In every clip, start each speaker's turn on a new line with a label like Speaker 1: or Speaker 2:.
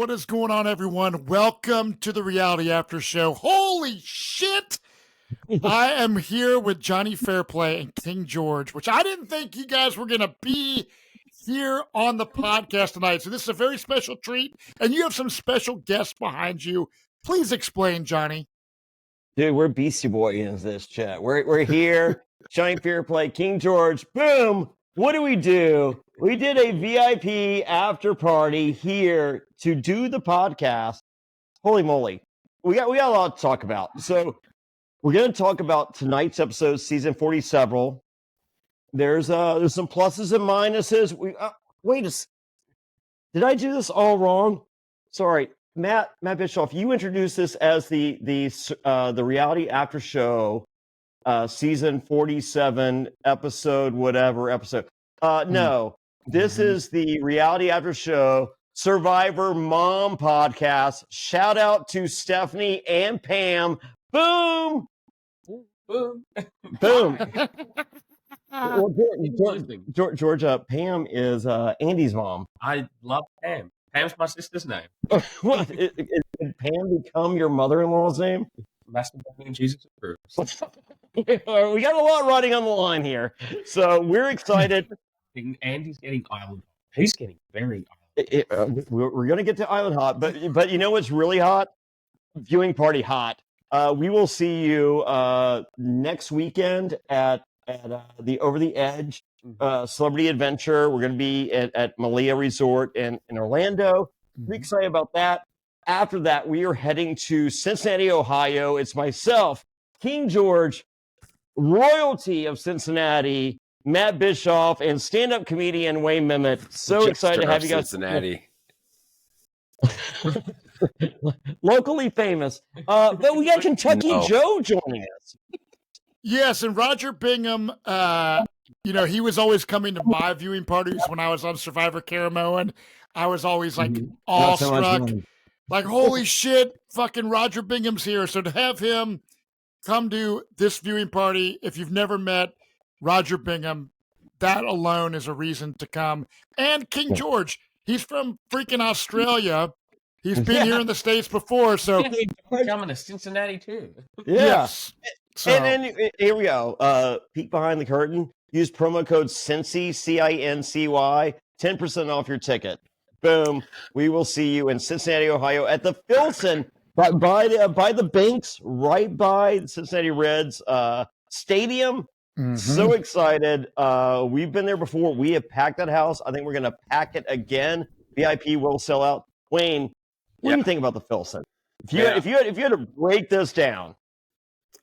Speaker 1: What is going on, everyone? Welcome to the Reality After Show. Holy shit! I am here with Jonny Fairplay and King George, which I didn't think you guys were going to be here on the podcast tonight. So this is a very special treat, and you have some special guests behind you. Please explain, Jonny.
Speaker 2: Dude, we're Beastie Boys in this chat. We're here. Jonny Fairplay, King George. Boom! What do? We did a VIP after party here to do the podcast. Holy moly. We got a lot to talk about. So we're going to talk about tonight's episode, season 47. There's some pluses and minuses. Did I do this all wrong? Sorry. Matt Bischoff, you introduced this as the Reality After Show, season 47, episode. No, this is the Reality After Show Survivor Mom podcast. Shout out to Stephanie and Pam. Boom!
Speaker 3: Boom!
Speaker 2: Boom! Well, Georgia, Pam is Andy's mom.
Speaker 3: I love Pam. Pam's my sister's name.
Speaker 2: What? Did Pam become your mother-in-law's name?
Speaker 3: Masturbate and Jesus approves.
Speaker 2: We got a lot riding on the line here, so we're excited.
Speaker 3: Andy's getting island. He's getting very island.
Speaker 2: We're going to get to island hot, but you know what's really hot? Viewing party hot. We will see you next weekend at the Over the Edge Celebrity Adventure. We're going to be at Malia Resort in Orlando. Pretty excited about that. After that, we are heading to Cincinnati, Ohio. It's myself, King George, royalty of Cincinnati, Matt Bischoff, and stand-up comedian Wayne Memmott. So excited to have you guys.
Speaker 4: Cincinnati.
Speaker 2: Locally famous. But we got Kentucky Joe joining us.
Speaker 1: Yes, and Roger Bingham, he was always coming to my viewing parties when I was on Survivor Caramo, and I was always like awestruck. Like, holy shit, fucking Roger Bingham's here. So to have him come to this viewing party, if you've never met Roger Bingham, that alone is a reason to come. And King George, he's from freaking Australia. He's been here in the States before, so
Speaker 3: He's coming to Cincinnati too.
Speaker 1: Yes. So.
Speaker 2: And here we go. Peek behind the curtain. Use promo code CINCY, CINCY, 10% off your ticket. Boom. We will see you in Cincinnati, Ohio at the Filson by the banks, right by the Cincinnati Reds stadium. Mm-hmm. So excited. We've been there before. We have packed that house. I think we're going to pack it again. VIP will sell out. Wayne, what do you think about the Filson? If you had to break this down.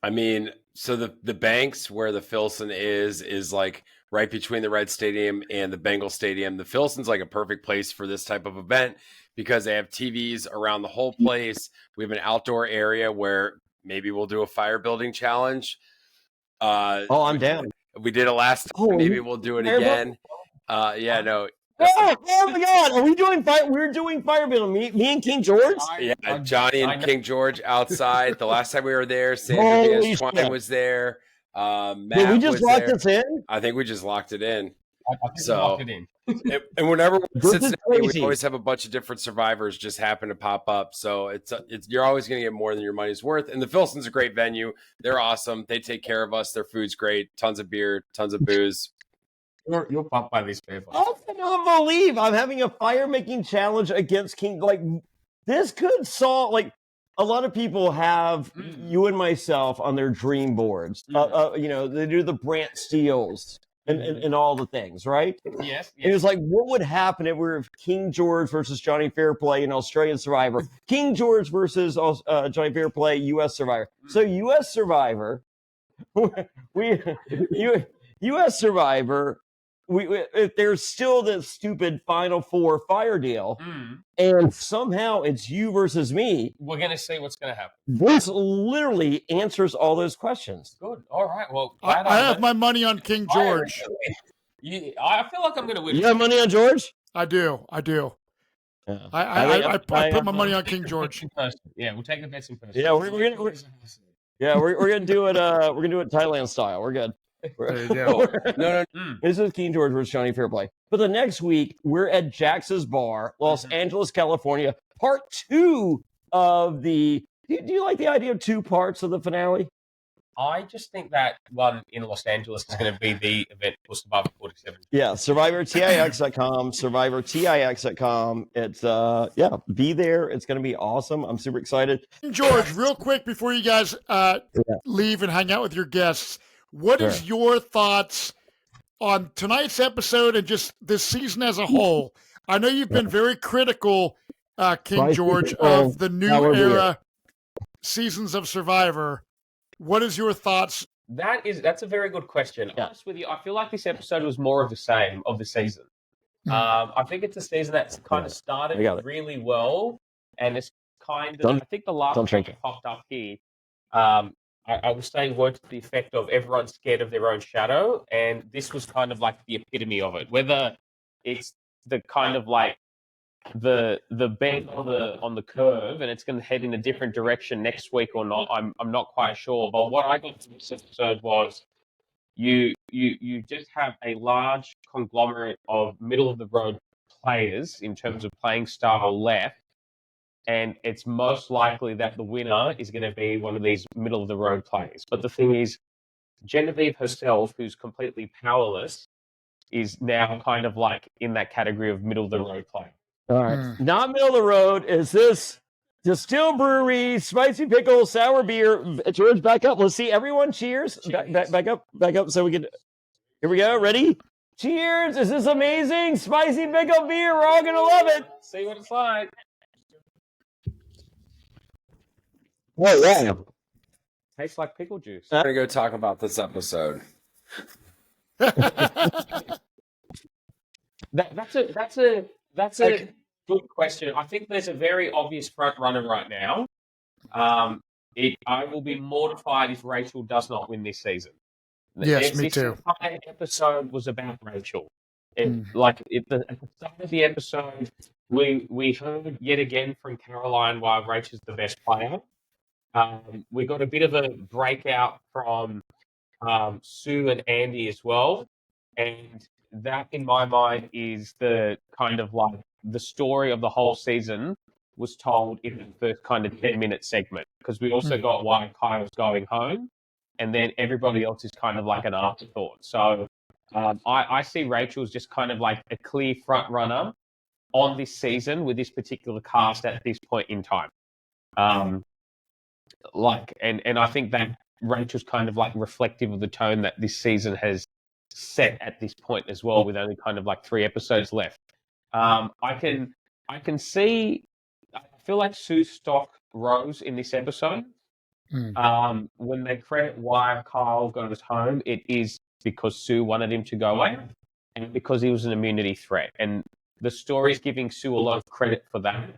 Speaker 4: I mean, so the banks where the Filson is like right between the Red Stadium and the Bengal Stadium. The Filson's like a perfect place for this type of event because they have TVs around the whole place. We have an outdoor area where maybe we'll do a fire building challenge.
Speaker 2: I'm down.
Speaker 4: We did it last time. Maybe we'll do it again. No.
Speaker 2: Oh my God! Are we doing fire? We're doing fire building. Me and King George.
Speaker 4: Yeah, Jonny and King George outside. The last time we were there, Sandra Diaz Twine was there. Matt
Speaker 2: Did we just lock this in?
Speaker 4: I think we just locked it in.
Speaker 3: Locked it in.
Speaker 4: And whenever we're in Cincinnati, we always have a bunch of different survivors just happen to pop up. So it's you're always going to get more than your money's worth. And the Filson's a great venue. They're awesome. They take care of us. Their food's great. Tons of beer, tons of booze.
Speaker 3: You'll pop by these people.
Speaker 2: I cannot believe I'm having a fire making challenge against King. Like, this could solve. Like, a lot of people have you and myself on their dream boards. They do the Brant Steels and all the things, right?
Speaker 3: Yes.
Speaker 2: It was like, what would happen if we were King George versus Jonny Fairplay in Australian Survivor? King George versus Jonny Fairplay, U.S. Survivor. So U.S. Survivor, U.S. Survivor. If there's still this stupid Final Four fire deal, and somehow it's you versus me,
Speaker 3: we're gonna see what's gonna happen.
Speaker 2: This literally answers all those questions.
Speaker 3: Good. All right. Well,
Speaker 1: I have my money on King George.
Speaker 3: I feel like I'm gonna win.
Speaker 2: You have money on George?
Speaker 1: I do.
Speaker 2: Yeah.
Speaker 1: I put my money on King George.
Speaker 3: Yeah, we'll take the bets in person.
Speaker 2: Yeah, we're gonna do it. We're gonna do it Thailand style. We're good.
Speaker 1: There you go.
Speaker 4: No.
Speaker 2: This is King George versus Jonny Fairplay. But the next week, we're at Jax's Bar, Los Angeles, California, part 2 of the... Do you like the idea of 2 parts of the finale?
Speaker 3: I just think that one in Los Angeles is going to be the event for Survivor 47.
Speaker 2: Yeah, SurvivorTIX.com, SurvivorTIX.com. It's, be there. It's going to be awesome. I'm super excited.
Speaker 1: George, real quick before you guys leave and hang out with your guests, what is your thoughts on tonight's episode and just this season as a whole? I know you've been very critical, King George, of the new era seasons of Survivor. What is your thoughts?
Speaker 3: That's a very good question. Yeah. Honest with you, I feel like this episode was more of the same of the season. I think it's a season that's kind of started really well, and it's kind of. I think the last time it popped up here, I was saying words to the effect of everyone's scared of their own shadow, and this was kind of like the epitome of it. Whether it's the kind of like the bend on the curve and it's going to head in a different direction next week or not, I'm not quite sure. But what I got from this episode was you just have a large conglomerate of middle of the road players in terms of playing style left, and it's most likely that the winner is going to be one of these middle of the road players. But the thing is, Genevieve herself, who's completely powerless, is now kind of like in that category of middle of the road player.
Speaker 2: All right. Not middle of the road. Is this Distilled Brewery, spicy pickle, sour beer? George, back up. Let's see. Everyone cheers. Back up so we can. Here we go. Ready? Cheers. Is this amazing? Spicy pickle beer. We're all going to love it.
Speaker 3: See what it's like.
Speaker 2: Oh, yeah.
Speaker 3: Tastes like pickle juice.
Speaker 4: I'm going to go talk about this episode.
Speaker 3: That's a good question. I think there's a very obvious front runner right now. I will be mortified if Rachel does not win this season.
Speaker 1: Yes, me too.
Speaker 3: This entire episode was about Rachel. At the start of the episode, we heard yet again from Caroline why Rachel's the best player. We got a bit of a breakout from Sue and Andy as well, and that, in my mind, is the kind of like the story of the whole season was told in the first kind of 10-minute segment, because we also got why Kyle's going home, and then everybody else is kind of like an afterthought. So I see Rachel as just kind of like a clear front runner on this season with this particular cast at this point in time. And I think that Rachel's kind of like reflective of the tone that this season has set at this point as well, with only kind of like 3 episodes left. I can see. I feel like Sue's stock rose in this episode. When they credit why Kyle goes home, it is because Sue wanted him to go away, and because he was an immunity threat. And the story is giving Sue a lot of credit for that.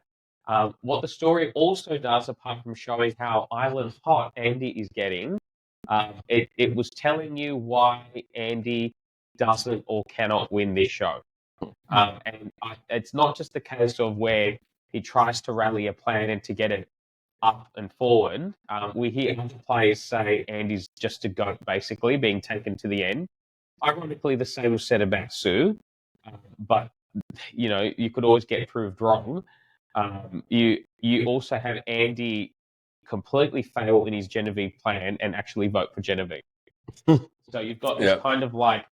Speaker 3: What the story also does, apart from showing how island hot Andy is getting, it was telling you why Andy doesn't or cannot win this show. It's not just the case of where he tries to rally a plan and to get it up and forward. We hear other players say Andy's just a goat, basically, being taken to the end. Ironically, the same was said about Sue, but you could always get proved wrong. You also have Andy completely fail in his Genevieve plan and actually vote for Genevieve. So you've got this kind of like,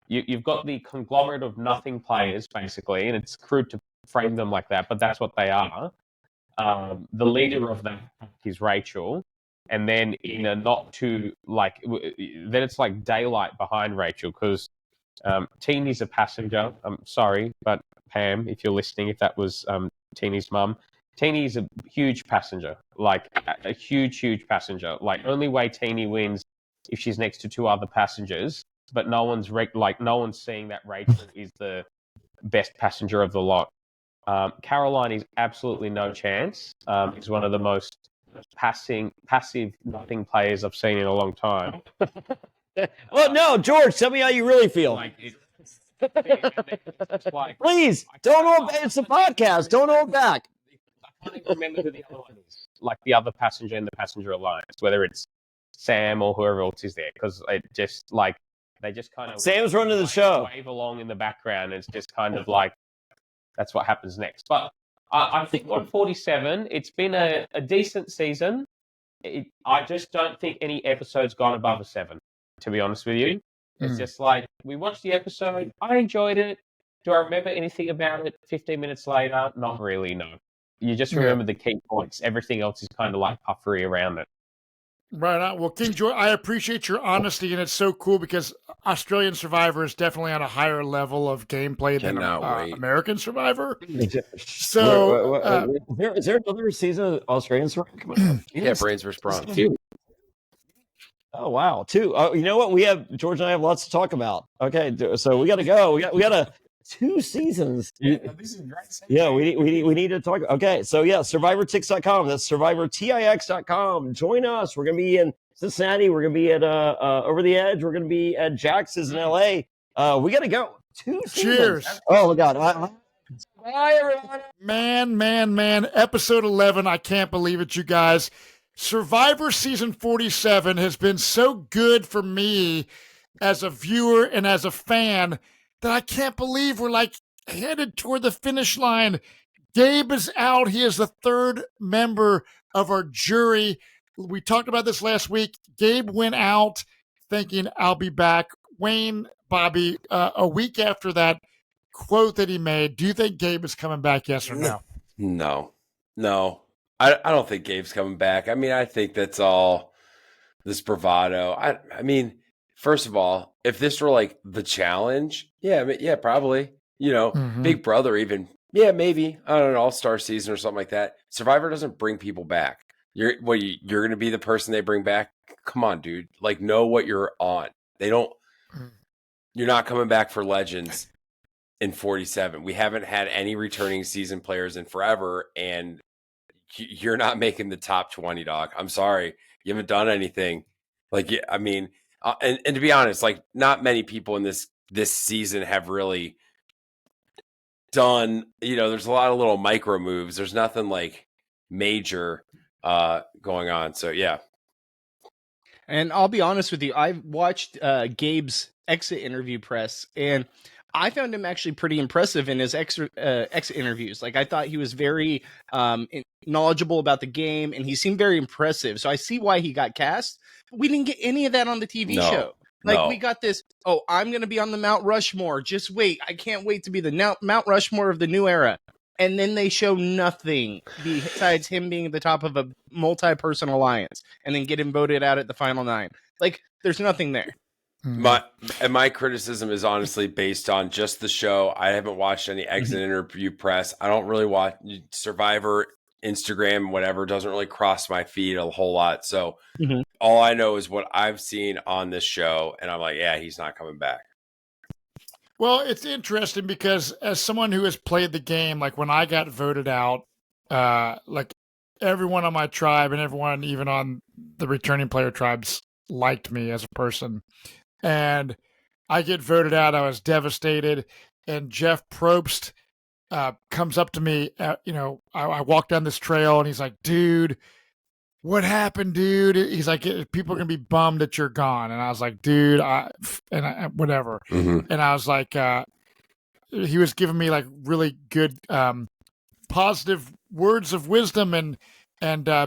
Speaker 3: you've got the conglomerate of nothing players, basically, and it's crude to frame them like that, but that's what they are. The leader of that is Rachel, and then in a not too like, then it's like daylight behind Rachel, because Teeny's a passenger. I'm sorry, but Pam, if you're listening, if that was Teeny's mum, Teeny is a huge passenger, like a huge passenger. Like, only way Teeny wins if she's next to 2 other passengers, but no one's seeing that Rachel is the best passenger of the lot. Caroline is absolutely no chance. Is one of the most passive nothing players I've seen in a long time.
Speaker 2: Well, no, George, tell me how you really feel. Please, don't hold back. It's a podcast. Don't hold back.
Speaker 3: I can't even remember who the other one is. Like the other passenger in the Passenger Alliance, whether it's Sam or whoever else is there, because it just like they just kind of
Speaker 2: Sam's running the show.
Speaker 3: Wave along in the background. It's just kind of like that's what happens next. But I think 147. It's been a decent season. I just don't think any episode's gone above a 7. To be honest with you, it's just like we watched the episode. I enjoyed it. Do I remember anything about it 15 minutes later? Not really, no. You just remember the key points. Everything else is kind of like puffery around it.
Speaker 1: Right on. Well, King Joy, I appreciate your honesty, and it's so cool because Australian Survivor is definitely on a higher level of gameplay than American Survivor. So,
Speaker 2: is there another season of Australian Survivor?
Speaker 4: Yeah, Brains vs. Bronze.
Speaker 2: Oh wow, 2. You know what? George and I have lots to talk about. Okay, so we got to go. We got 2 seasons.
Speaker 4: This is great.
Speaker 2: Yeah, we need to talk. Okay, so yeah, SurvivorTix.com. That's SurvivorTix.com. Join us. We're gonna be in Cincinnati. We're gonna be at Over the Edge. We're gonna be at Jax's in LA. We gotta go. 2 seasons.
Speaker 1: Cheers.
Speaker 2: Oh my God. Bye everyone.
Speaker 1: Man. Episode 11. I can't believe it, you guys. Survivor season 47 has been so good for me as a viewer and as a fan that I can't believe we're like headed toward the finish line. Gabe is out. He is the 3rd member of our jury. We talked about this last week. Gabe went out thinking, I'll be back. Wayne, Bobby, a week after that quote that he made, do you think Gabe is coming back, yes or no?
Speaker 4: No. I don't think Gabe's coming back. I mean, I think that's all this bravado. I mean, first of all, if this were like the challenge, yeah, probably. You know, Big Brother even, yeah, maybe. I don't know, All-Star season or something like that. Survivor doesn't bring people back. You're going to be the person they bring back? Come on, dude. Like, know what you're on. You're not coming back for Legends in 47. We haven't had any returning season players in forever, and you're not making the top 20, dog. I'm sorry. You haven't done anything. Like, I mean, and to be honest, like, not many people in this season have really done, there's a lot of little micro moves. There's nothing like major going on. So, yeah.
Speaker 5: And I'll be honest with you, I watched Gabe's exit interview press, and I found him actually pretty impressive in his exit interviews. Like, I thought he was very knowledgeable about the game, and he seemed very impressive. So I see why he got cast. We didn't get any of that on the TV show. Like, we got this, I'm going to be on the Mount Rushmore. Just wait. I can't wait to be the Mount Rushmore of the new era. And then they show nothing besides him being at the top of a multi-person alliance and then get him voted out at the final 9. Like, there's nothing there.
Speaker 4: My criticism is honestly based on just the show. I haven't watched any exit interview press. I don't really watch Survivor, Instagram, whatever. Doesn't really cross my feed a whole lot. So all I know is what I've seen on this show, and I'm like, yeah, he's not coming back.
Speaker 1: Well, it's interesting because as someone who has played the game, like when I got voted out, like everyone on my tribe and everyone even on the returning player tribes liked me as a person. And I get voted out. I was devastated. And Jeff Probst comes up to me. I walk down this trail and he's like, dude, what happened, dude? He's like, people are going to be bummed that you're gone. And I was like, dude, whatever. And I was like, he was giving me like really good, positive words of wisdom and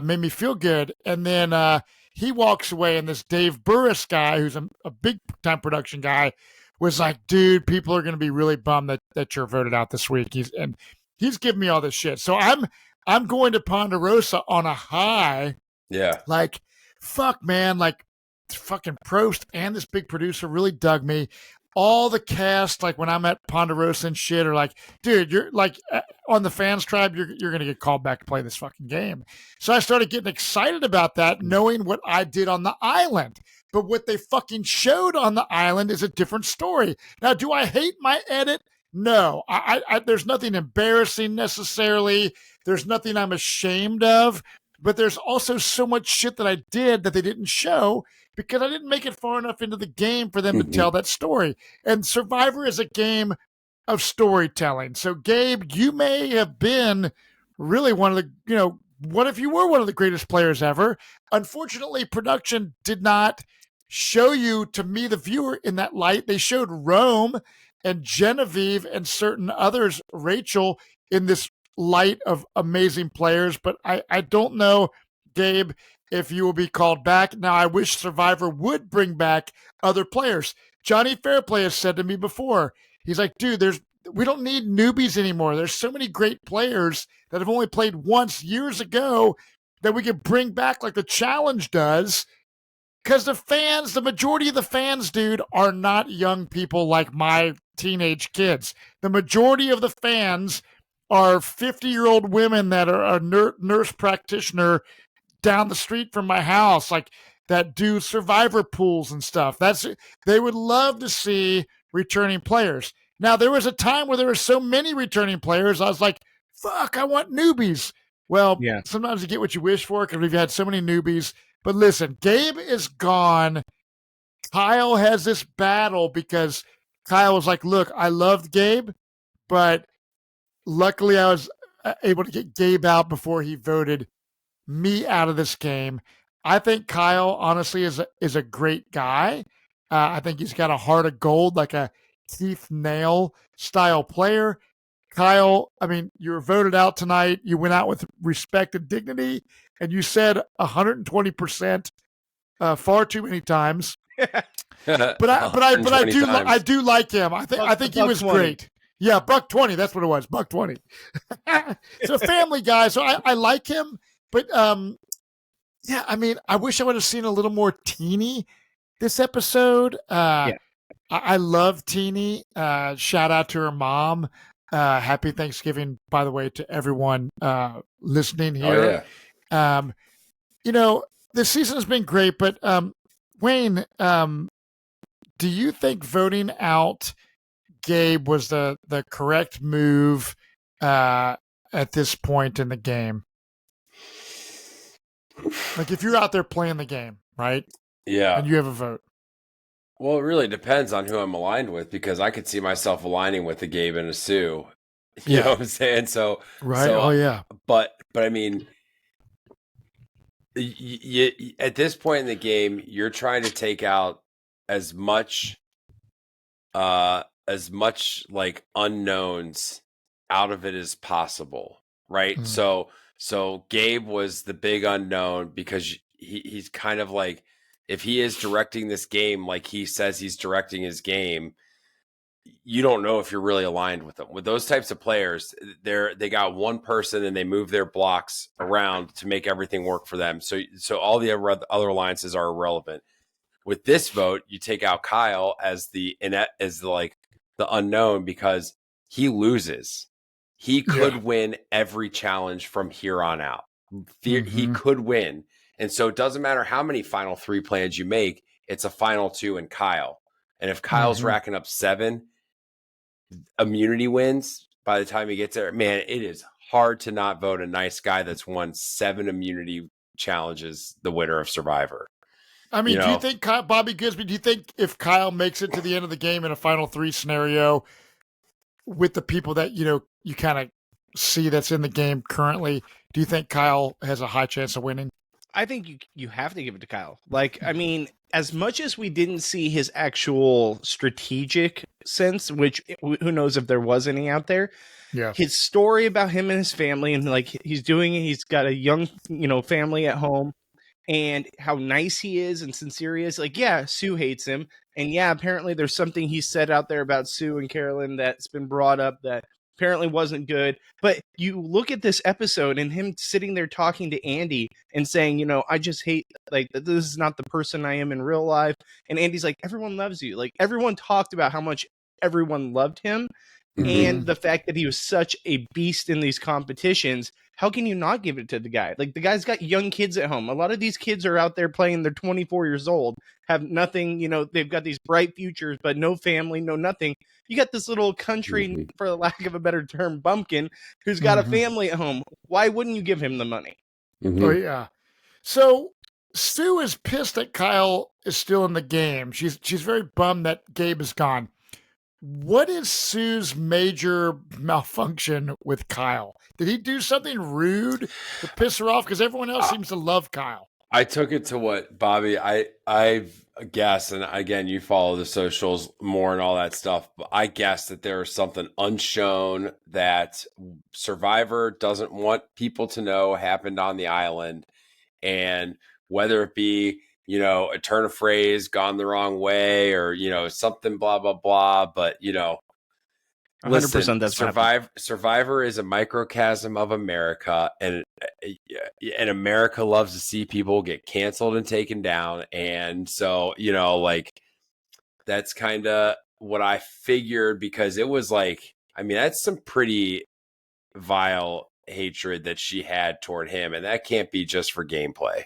Speaker 1: made me feel good. And then he walks away, and this Dave Burris guy, who's a big time production guy, was like, dude, people are going to be really bummed that you're voted out this week. He's giving me all this shit. So I'm going to Ponderosa on a high.
Speaker 4: Yeah.
Speaker 1: Like, fuck, man. Like, fucking Prost and this big producer really dug me. All the cast, like when I'm at Ponderosa and shit, are like, dude, you're like on the fans tribe, you're going to get called back to play this fucking game. So I started getting excited about that, knowing what I did on the island. But what they fucking showed on the island is a different story. Now, do I hate my edit? No. I there's nothing embarrassing necessarily. There's nothing I'm ashamed of. But there's also so much shit that I did that they didn't show because I didn't make it far enough into the game for them to tell that story. And Survivor is a game of storytelling. So, Gabe, you may have been really one of the what if you were one of the greatest players ever? Unfortunately, production did not show you, to me, the viewer, in that light. They showed Rome and Genevieve and certain others, Rachel, in this light of amazing players. But I don't know, Gabe, if you will be called back. Now, I wish Survivor would bring back other players. Jonny Fairplay has said to me before, he's like, dude, we don't need newbies anymore. There's so many great players that have only played once years ago that we could bring back like the challenge does. Because the majority of the fans, dude, are not young people like my teenage kids. The majority of the fans are 50-year-old women that are a nurse practitioner down the street from my house, like that do Survivor pools and stuff. They would love to see returning players. Now, there was a time where there were so many returning players, I was like, fuck, I want newbies. Well, sometimes you get what you wish for because we've had so many newbies. But listen, Gabe is gone. Kyle has this battle because Kyle was like, look, I loved Gabe, but luckily I was able to get Gabe out before he voted me out of this game. I think Kyle, honestly, is a great guy. I think he's got a heart of gold, like a Keith Nail style player. Kyle, I mean, you were voted out tonight. You went out with respect and dignity, and you said 120% far too many times. but I do like him. I think he was great. Yeah, $1.20. That's what it was. $1.20. So Family Guy. So I like him, but yeah, I mean, I wish I would have seen a little more Teeny this episode. I love Teeny. Shout out to her mom. Happy Thanksgiving, by the way, to everyone listening here. Oh, yeah. You know, this season has been great, but Wayne, do you think voting out Gabe was the correct move at this point in the game? Like, if you're out there playing the game, right?
Speaker 4: Yeah.
Speaker 1: And you have a vote.
Speaker 4: Well, it really depends on who I'm aligned with, because I could see myself aligning with a Gabe and a Sue. You know what I'm saying? So
Speaker 1: right.
Speaker 4: So,
Speaker 1: oh yeah.
Speaker 4: But I mean, you, at this point in the game, you're trying to take out as much like unknowns out of it as possible, right? Mm. So Gabe was the big unknown because he's kind of like, if he is directing this game like he says he's directing his game, you don't know if you're really aligned with them. With those types of players, they got one person and they move their blocks around to make everything work for them. So all the other alliances are irrelevant. With this vote, you take out Kyle as the unknown because he loses. He could win every challenge from here on out. He could win. And so it doesn't matter how many final 3 plans you make, it's a final 2 in Kyle. And if Kyle's racking up 7 immunity wins by the time he gets there, man, it is hard to not vote a nice guy that's won 7 immunity challenges the winner of Survivor.
Speaker 1: I mean, do you think, Bobby Goodsby, do you think if Kyle makes it to the end of the game in a final 3 scenario with the people that, you kind of see that's in the game currently, do you think Kyle has a high chance of winning?
Speaker 5: I think you have to give it to Kyle. Like, I mean, as much as we didn't see his actual strategic sense, which who knows if there was any out there, his story about him and his family, and like he's got a young, family at home, and how nice he is and sincere he is. Like, yeah, Sue hates him. And yeah, apparently there's something he said out there about Sue and Carolyn that's been brought up that apparently wasn't good. But you look at this episode and him sitting there talking to Andy and saying, I just hate, like, this is not the person I am in real life. And Andy's like, everyone loves you. Like, everyone talked about how much everyone loved him. And the fact that he was such a beast in these competitions. How can you not give it to the guy? Like, the guy's got young kids at home. A lot of these kids are out there playing. They're 24 years old, have nothing, they've got these bright futures, but no family, no nothing. You got this little country, for the lack of a better term, bumpkin, who's got a family at home. Why wouldn't you give him the money?
Speaker 1: Oh, yeah. So Sue is pissed that Kyle is still in the game. She's very bummed that Gabe is gone. What is Sue's major malfunction with Kyle? Did he do something rude to piss her off? Because everyone else seems to love Kyle.
Speaker 4: I took it to what, Bobby, I guess, and again, you follow the socials more and all that stuff, but I guess that there is something unshown that Survivor doesn't want people to know happened on the island. And whether it be, a turn of phrase gone the wrong way or, something, blah, blah, blah. But,
Speaker 5: 100% that's
Speaker 4: Survivor is a microcosm of America, and America loves to see people get canceled and taken down. And so, that's kind of what I figured, because it was that's some pretty vile hatred that she had toward him, and that can't be just for gameplay.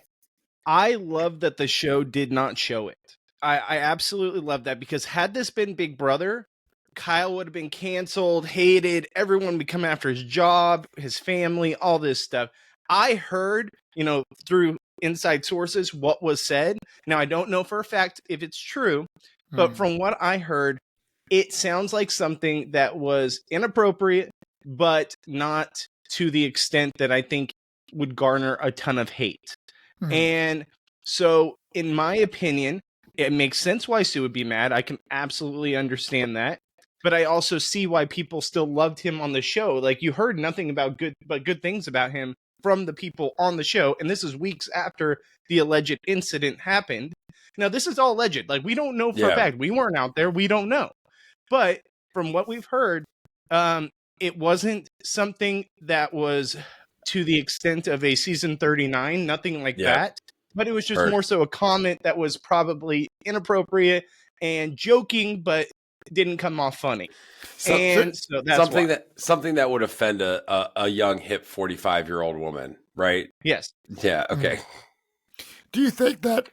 Speaker 5: I love that the show did not show it. I absolutely love that, because had this been Big Brother, Kyle would have been canceled, hated, everyone would come after his job, his family, all this stuff. I heard, through inside sources what was said. Now, I don't know for a fact if it's true, but from what I heard, it sounds like something that was inappropriate, but not to the extent that I think would garner a ton of hate. And so, in my opinion, it makes sense why Sue would be mad. I can absolutely understand that. But I also see why people still loved him on the show. Like, you heard nothing but good things about him from the people on the show. And this is weeks after the alleged incident happened. Now, this is all alleged. Like, we don't know for a fact. We weren't out there. We don't know. But from what we've heard, it wasn't something that was to the extent of a season 39, nothing like that. But it was just more so a comment that was probably inappropriate and joking, but didn't come off funny. So that's
Speaker 4: something that would offend a young, hip 45-year-old woman, right?
Speaker 5: Yes.
Speaker 4: Yeah. Okay.
Speaker 1: Do you think that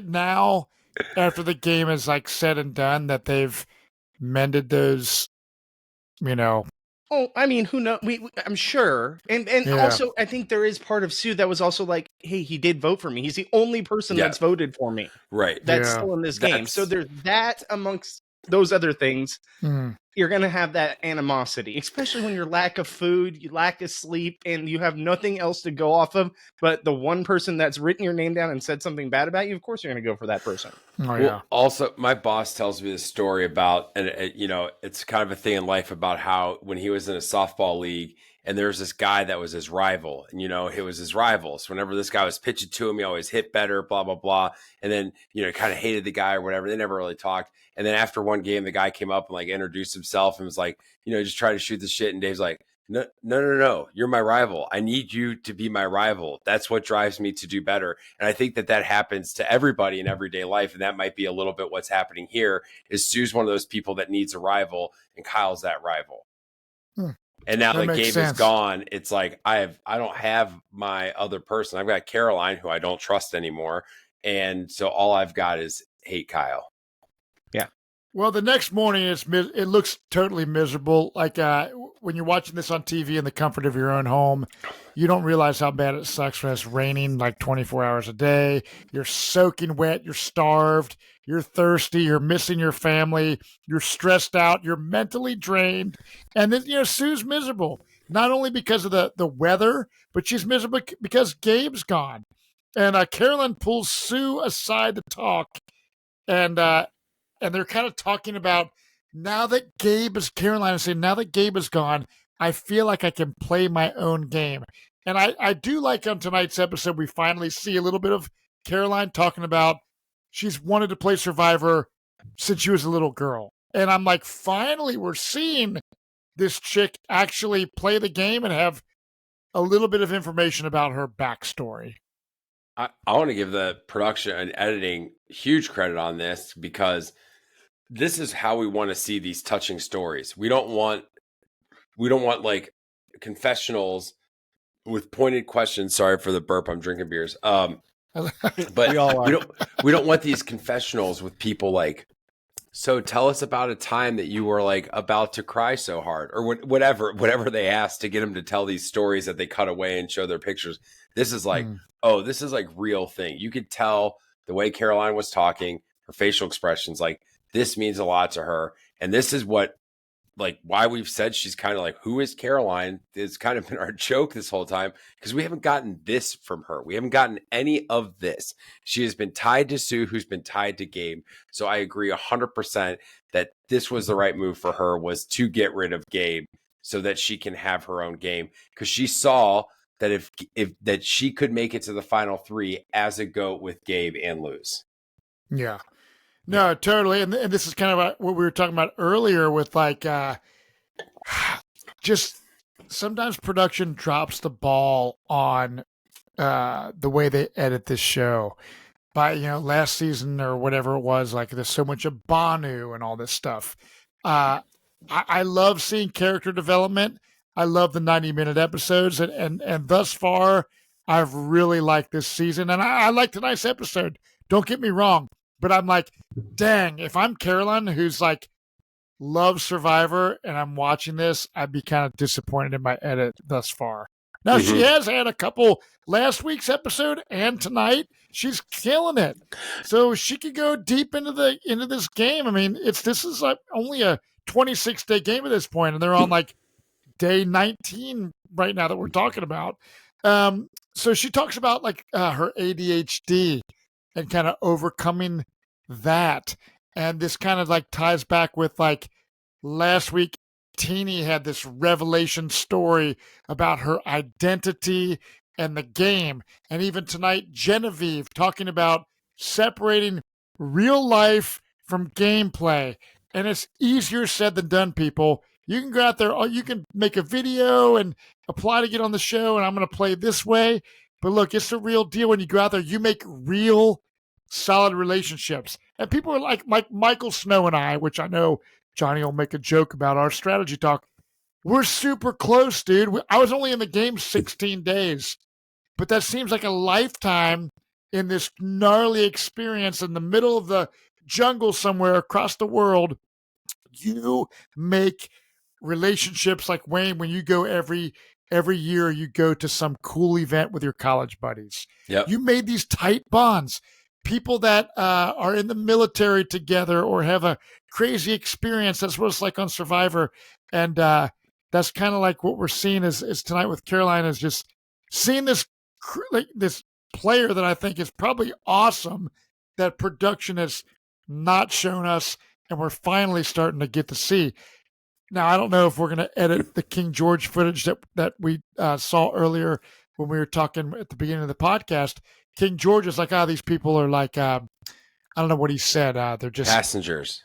Speaker 1: now, after the game is said and done, that they've mended those,
Speaker 5: Oh, I mean, who knows? I'm sure. And also, I think there is part of Sue that was also like, hey, he did vote for me. He's the only person that's voted for me.
Speaker 4: Right.
Speaker 5: That's still in this game. So there's that amongst those other things. You're going to have that animosity, especially when your lack of food, you lack of sleep, and you have nothing else to go off of. But the one person that's written your name down and said something bad about you, of course you're going to go for that person.
Speaker 1: Oh, yeah. Well,
Speaker 4: also, my boss tells me this story about, and it's kind of a thing in life about how when he was in a softball league, and there was this guy that was his rival, and it was his rival. So whenever this guy was pitching to him, he always hit better, blah blah blah. And then kind of hated the guy or whatever. They never really talked. And then after one game, the guy came up and introduced himself and was like, just try to shoot the shit. And Dave's like, no, you're my rival. I need you to be my rival. That's what drives me to do better. And I think that happens to everybody in everyday life. And that might be a little bit what's happening here. Is Sue's one of those people that needs a rival, and Kyle's that rival. And now that Gabe is gone, it's like I don't have my other person. I've got Caroline, who I don't trust anymore, and so all I've got is hate Kyle.
Speaker 5: Yeah.
Speaker 1: Well, the next morning it looks totally miserable. Like when you're watching this on TV in the comfort of your own home, you don't realize how bad it sucks when it's raining 24 hours a day. You're soaking wet. You're starved. You're thirsty. You're missing your family. You're stressed out. You're mentally drained. And then, Sue's miserable, not only because of the weather, but she's miserable because Gabe's gone. And Carolyn pulls Sue aside to talk. And they're kind of talking about, now that Caroline is saying, now that Gabe is gone, I feel like I can play my own game. And I do like on tonight's episode, we finally see a little bit of Caroline talking about she's wanted to play Survivor since she was a little girl. And I'm like, finally, we're seeing this chick actually play the game and have a little bit of information about her backstory.
Speaker 4: I want to give the production and editing huge credit on this, because this is how we want to see these touching stories. We don't want confessionals with pointed questions. Sorry for the burp. I'm drinking beers. But we don't want these confessionals with people like, so tell us about a time that you were about to cry so hard, or whatever they ask to get them to tell these stories that they cut away and show their pictures. This is this is real thing. You could tell the way Caroline was talking, her facial expressions, This means a lot to her. And this is what, like, why we've said she's kind of like, who is Caroline? It's kind of been our joke this whole time because we haven't gotten this from her. We haven't gotten any of this. She has been tied to Sue, who's been tied to Gabe. So I agree 100% that this was the right move for her, was to get rid of Gabe so that she can have her own game, because she saw that if that she could make it to the final 3 as a GOAT with Gabe and lose.
Speaker 1: Yeah. No, totally. And this is kind of what we were talking about earlier with like, just sometimes production drops the ball on the way they edit this show. By, last season or whatever it was, like there's so much of Banu and all this stuff. I love seeing character development. I love the 90-minute episodes, and thus far, I've really liked this season. And I like tonight's episode. Don't get me wrong. But I'm like, dang, if I'm Caroline, who's like, loves Survivor, and I'm watching this, I'd be kind of disappointed in my edit thus far. Now, she has had a couple last week's episode and tonight. She's killing it. So she could go deep into this game. I mean, this is like only a 26-day game at this point, and they're on like day 19 right now that we're talking about. So she talks about like her ADHD and kind of overcoming that. And this kind of like ties back with like last week, Teeny had this revelation story about her identity and the game. And even tonight, Genevieve talking about separating real life from gameplay. And it's easier said than done, people. You can go out there, you can make a video and apply to get on the show, and I'm going to play this way. But look, it's the real deal. When you go out there, you make real solid relationships. And people are like Michael Snow and I, which I know Johnny will make a joke about our strategy talk. We're super close, dude. I was only in the game 16 days, but that seems like a lifetime in this gnarly experience in the middle of the jungle somewhere across the world. You make relationships like Wayne when you go every year, you go to some cool event with your college buddies.
Speaker 4: Yep.
Speaker 1: You made these tight bonds. People that are in the military together or have a crazy experience. That's what it's like on Survivor. And that's kind of like what we're seeing is tonight with Caroline, is just seeing this player that I think is probably awesome that production has not shown us, and we're finally starting to get to see. Now, I don't know if we're going to edit the King George footage that we saw earlier when we were talking at the beginning of the podcast. King George is like, these people are like, I don't know what he said. They're just
Speaker 4: passengers.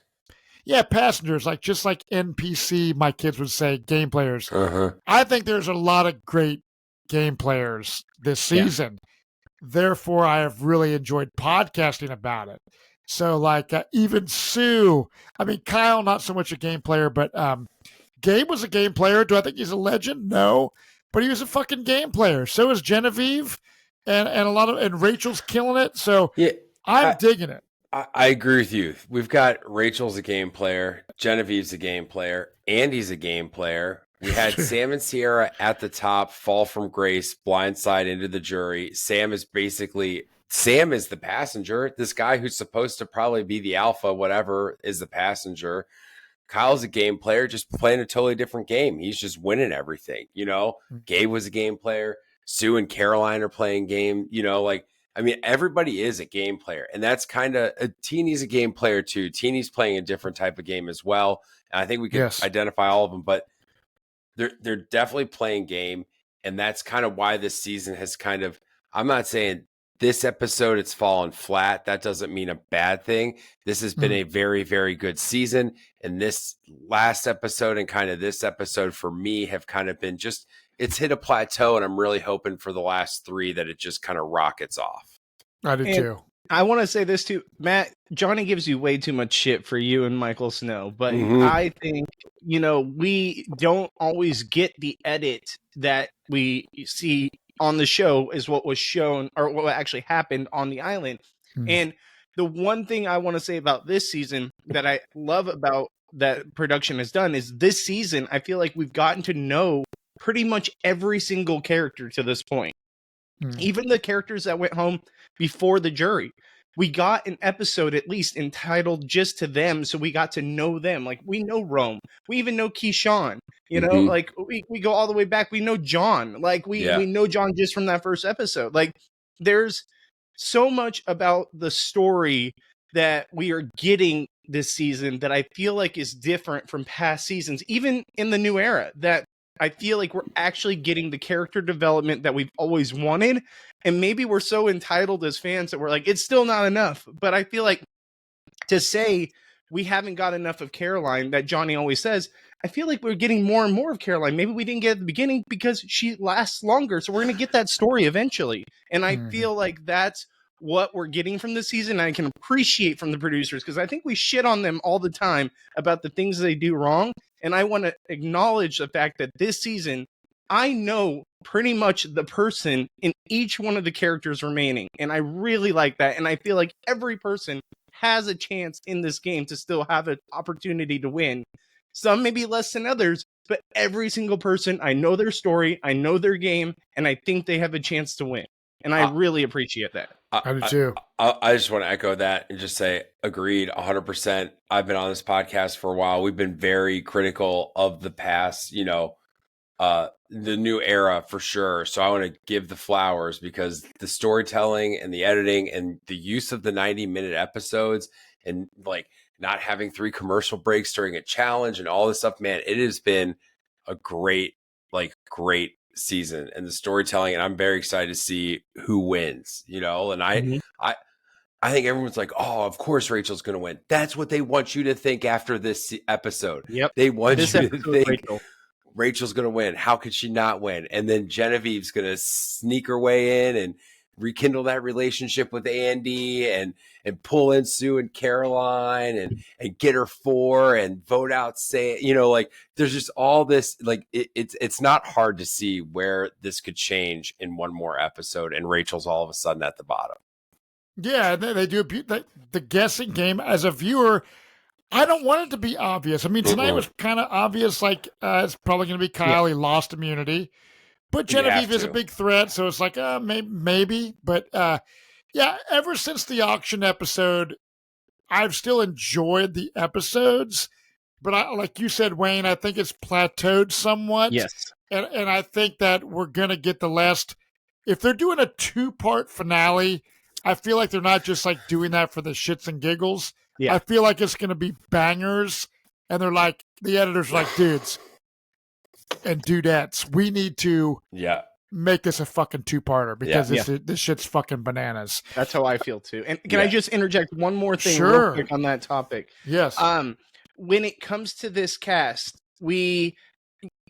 Speaker 1: Yeah, passengers, just like NPC, my kids would say, game players.
Speaker 4: Uh-huh.
Speaker 1: I think there's a lot of great game players this season. Yeah. Therefore, I have really enjoyed podcasting about it. So, even Sue, I mean, Kyle, not so much a game player, but Gabe was a game player. Do I think he's a legend? No. But he was a fucking game player. So is Genevieve. And Rachel's killing it. So yeah, I'm digging it.
Speaker 4: I agree with you. We've got Rachel's a game player, Genevieve's a game player, Andy's a game player. We had Sam and Sierra at the top, fall from grace, blindside into the jury. Sam is the passenger. This guy who's supposed to probably be the alpha, whatever, is the passenger. Kyle's a game player, just playing a totally different game. He's just winning everything. Gabe was a game player. Sue and Caroline are playing game, everybody is a game player, and that's kind of Teeny's a game player too. Teeny's playing a different type of game as well. And I think we can identify all of them, but they're definitely playing game. And that's kind of why this season has I'm not saying this episode it's fallen flat. That doesn't mean a bad thing. This has been a very, very good season. And this last episode and kind of this episode for me have kind of been it's hit a plateau, and I'm really hoping for the last 3 that it just kind of rockets off.
Speaker 1: I do too.
Speaker 5: I want to say this too, Matt. Johnny gives you way too much shit for you and Michael Snow, but I think, we don't always get the edit that we see on the show is what was shown or what actually happened on the island. And the one thing I want to say about this season that I love about that production has done is this season, I feel like we've gotten to know pretty much every single character to this point. Even the characters that went home before the jury. we got an episode at least entitled just to them, so we got to know them. Like, we know Rome, we even know Keyshawn, you know, like we go all the way back. We know John, like we know John just from that first episode. Like, there's so much about the story that we are getting this season that I feel like is different from past seasons, even in the new era, that I feel like we're actually getting the character development that we've always wanted. And maybe we're so entitled as fans that we're like, it's still not enough. But I feel like to say we haven't got enough of Caroline, that Johnny always says, I feel like we're getting more and more of Caroline. Maybe we didn't get at the beginning because she lasts longer. So we're going to get that story eventually. And I feel like that's what we're getting from this season. I can appreciate from the producers, because I think we shit on them all the time about the things they do wrong. And I want to acknowledge the fact that this season, I know pretty much the person in each one of the characters remaining. And I really like that. And I feel like every person has a chance in this game to still have an opportunity to win. Some maybe less than others, but every single person, I know their story, I know their game, and I think they have a chance to win. And I really appreciate that.
Speaker 1: I do too.
Speaker 4: I just want to echo that and just say, agreed, 100%. I've been on this podcast for a while. We've been very critical of the past, you know, the new era for sure. So I want to give the flowers, because the storytelling and the editing and the use of the 90-minute episodes, and like not having 3 commercial breaks during a challenge and all this stuff, man, it has been a great season, and the storytelling, and I'm very excited to see who wins, you know. And I think everyone's like, oh, of course Rachel's going to win. That's what they want you to think after this episode.
Speaker 5: Yep.
Speaker 4: They want you to think Rachel's going to win. How could she not win? And then Genevieve's going to sneak her way in and rekindle that relationship with Andy, and pull in Sue and Caroline, and get her 4 and vote out, say, you know, like there's just all this, like it's not hard to see where this could change in one more episode, and Rachel's all of a sudden at the bottom.
Speaker 1: Yeah, they do the guessing game. As a viewer, I don't want it to be obvious. I mean, tonight was kind of obvious, like it's probably going to be Kyle. He lost immunity. But Genevieve is a big threat, so it's like, maybe. But, yeah, ever since the auction episode, I've still enjoyed the episodes. But like you said, Wayne, I think it's plateaued somewhat.
Speaker 5: Yes.
Speaker 1: And I think that we're going to get the last – if they're doing a 2-part finale, I feel like they're not just, like, doing that for the shits and giggles. Yeah. I feel like it's going to be bangers. And they're like – the editors are like, dudes – and dudettes, we need to make this a fucking 2-parter, because this shit's fucking bananas.
Speaker 5: That's how I feel too. And can I just interject one more thing
Speaker 1: real
Speaker 5: quick on that topic?
Speaker 1: Yes.
Speaker 5: When it comes to this cast, I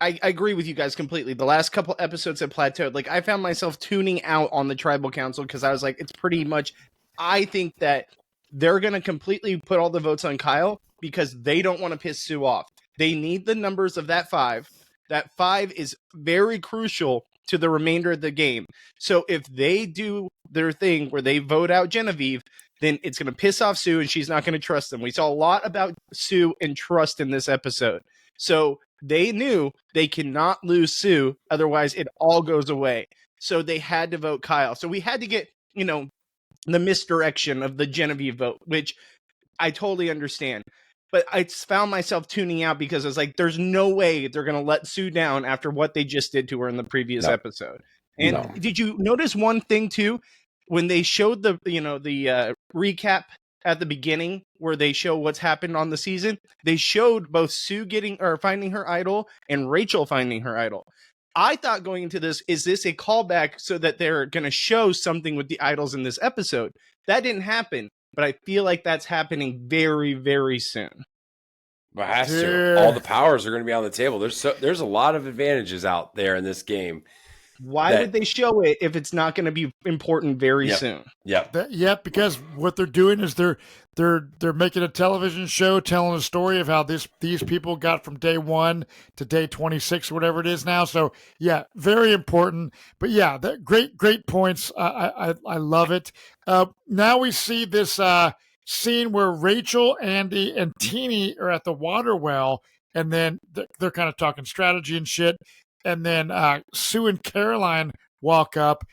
Speaker 5: agree with you guys completely. The last couple episodes have plateaued. Like, I found myself tuning out on the tribal council, because I was like, it's pretty much, I think that they're going to completely put all the votes on Kyle, because they don't want to piss Sue off. They need the numbers of that 5. That 5 is very crucial to the remainder of the game. So if they do their thing where they vote out Genevieve, then it's going to piss off Sue, and she's not going to trust them. We saw a lot about Sue and trust in this episode. So they knew they cannot lose Sue, otherwise it all goes away. So they had to vote Kyle. So we had to get, you know, the misdirection of the Genevieve vote, which I totally understand. But I found myself tuning out, because I was like, there's no way they're going to let Sue down after what they just did to her in the previous episode. And did you notice one thing too? When they showed the recap at the beginning, where they show what's happened on the season, they showed both Sue finding her idol and Rachel finding her idol. I thought going into this, is this a callback so that they're going to show something with the idols in this episode? That didn't happen. But I feel like that's happening very, very soon.
Speaker 4: It has to. All the powers are going to be on the table. There's a lot of advantages out there in this game.
Speaker 5: Why would they show it if it's not going to be important very soon?
Speaker 1: Yeah, because what they're doing is they're making a television show telling a story of how these people got from day 1 to day 26, or whatever it is now. So yeah, very important. But yeah, great points. I love it. Now we see this scene where Rachel, Andy, and Teeny are at the water well, and then they're kind of talking strategy and shit. And then Sue and Caroline walk up,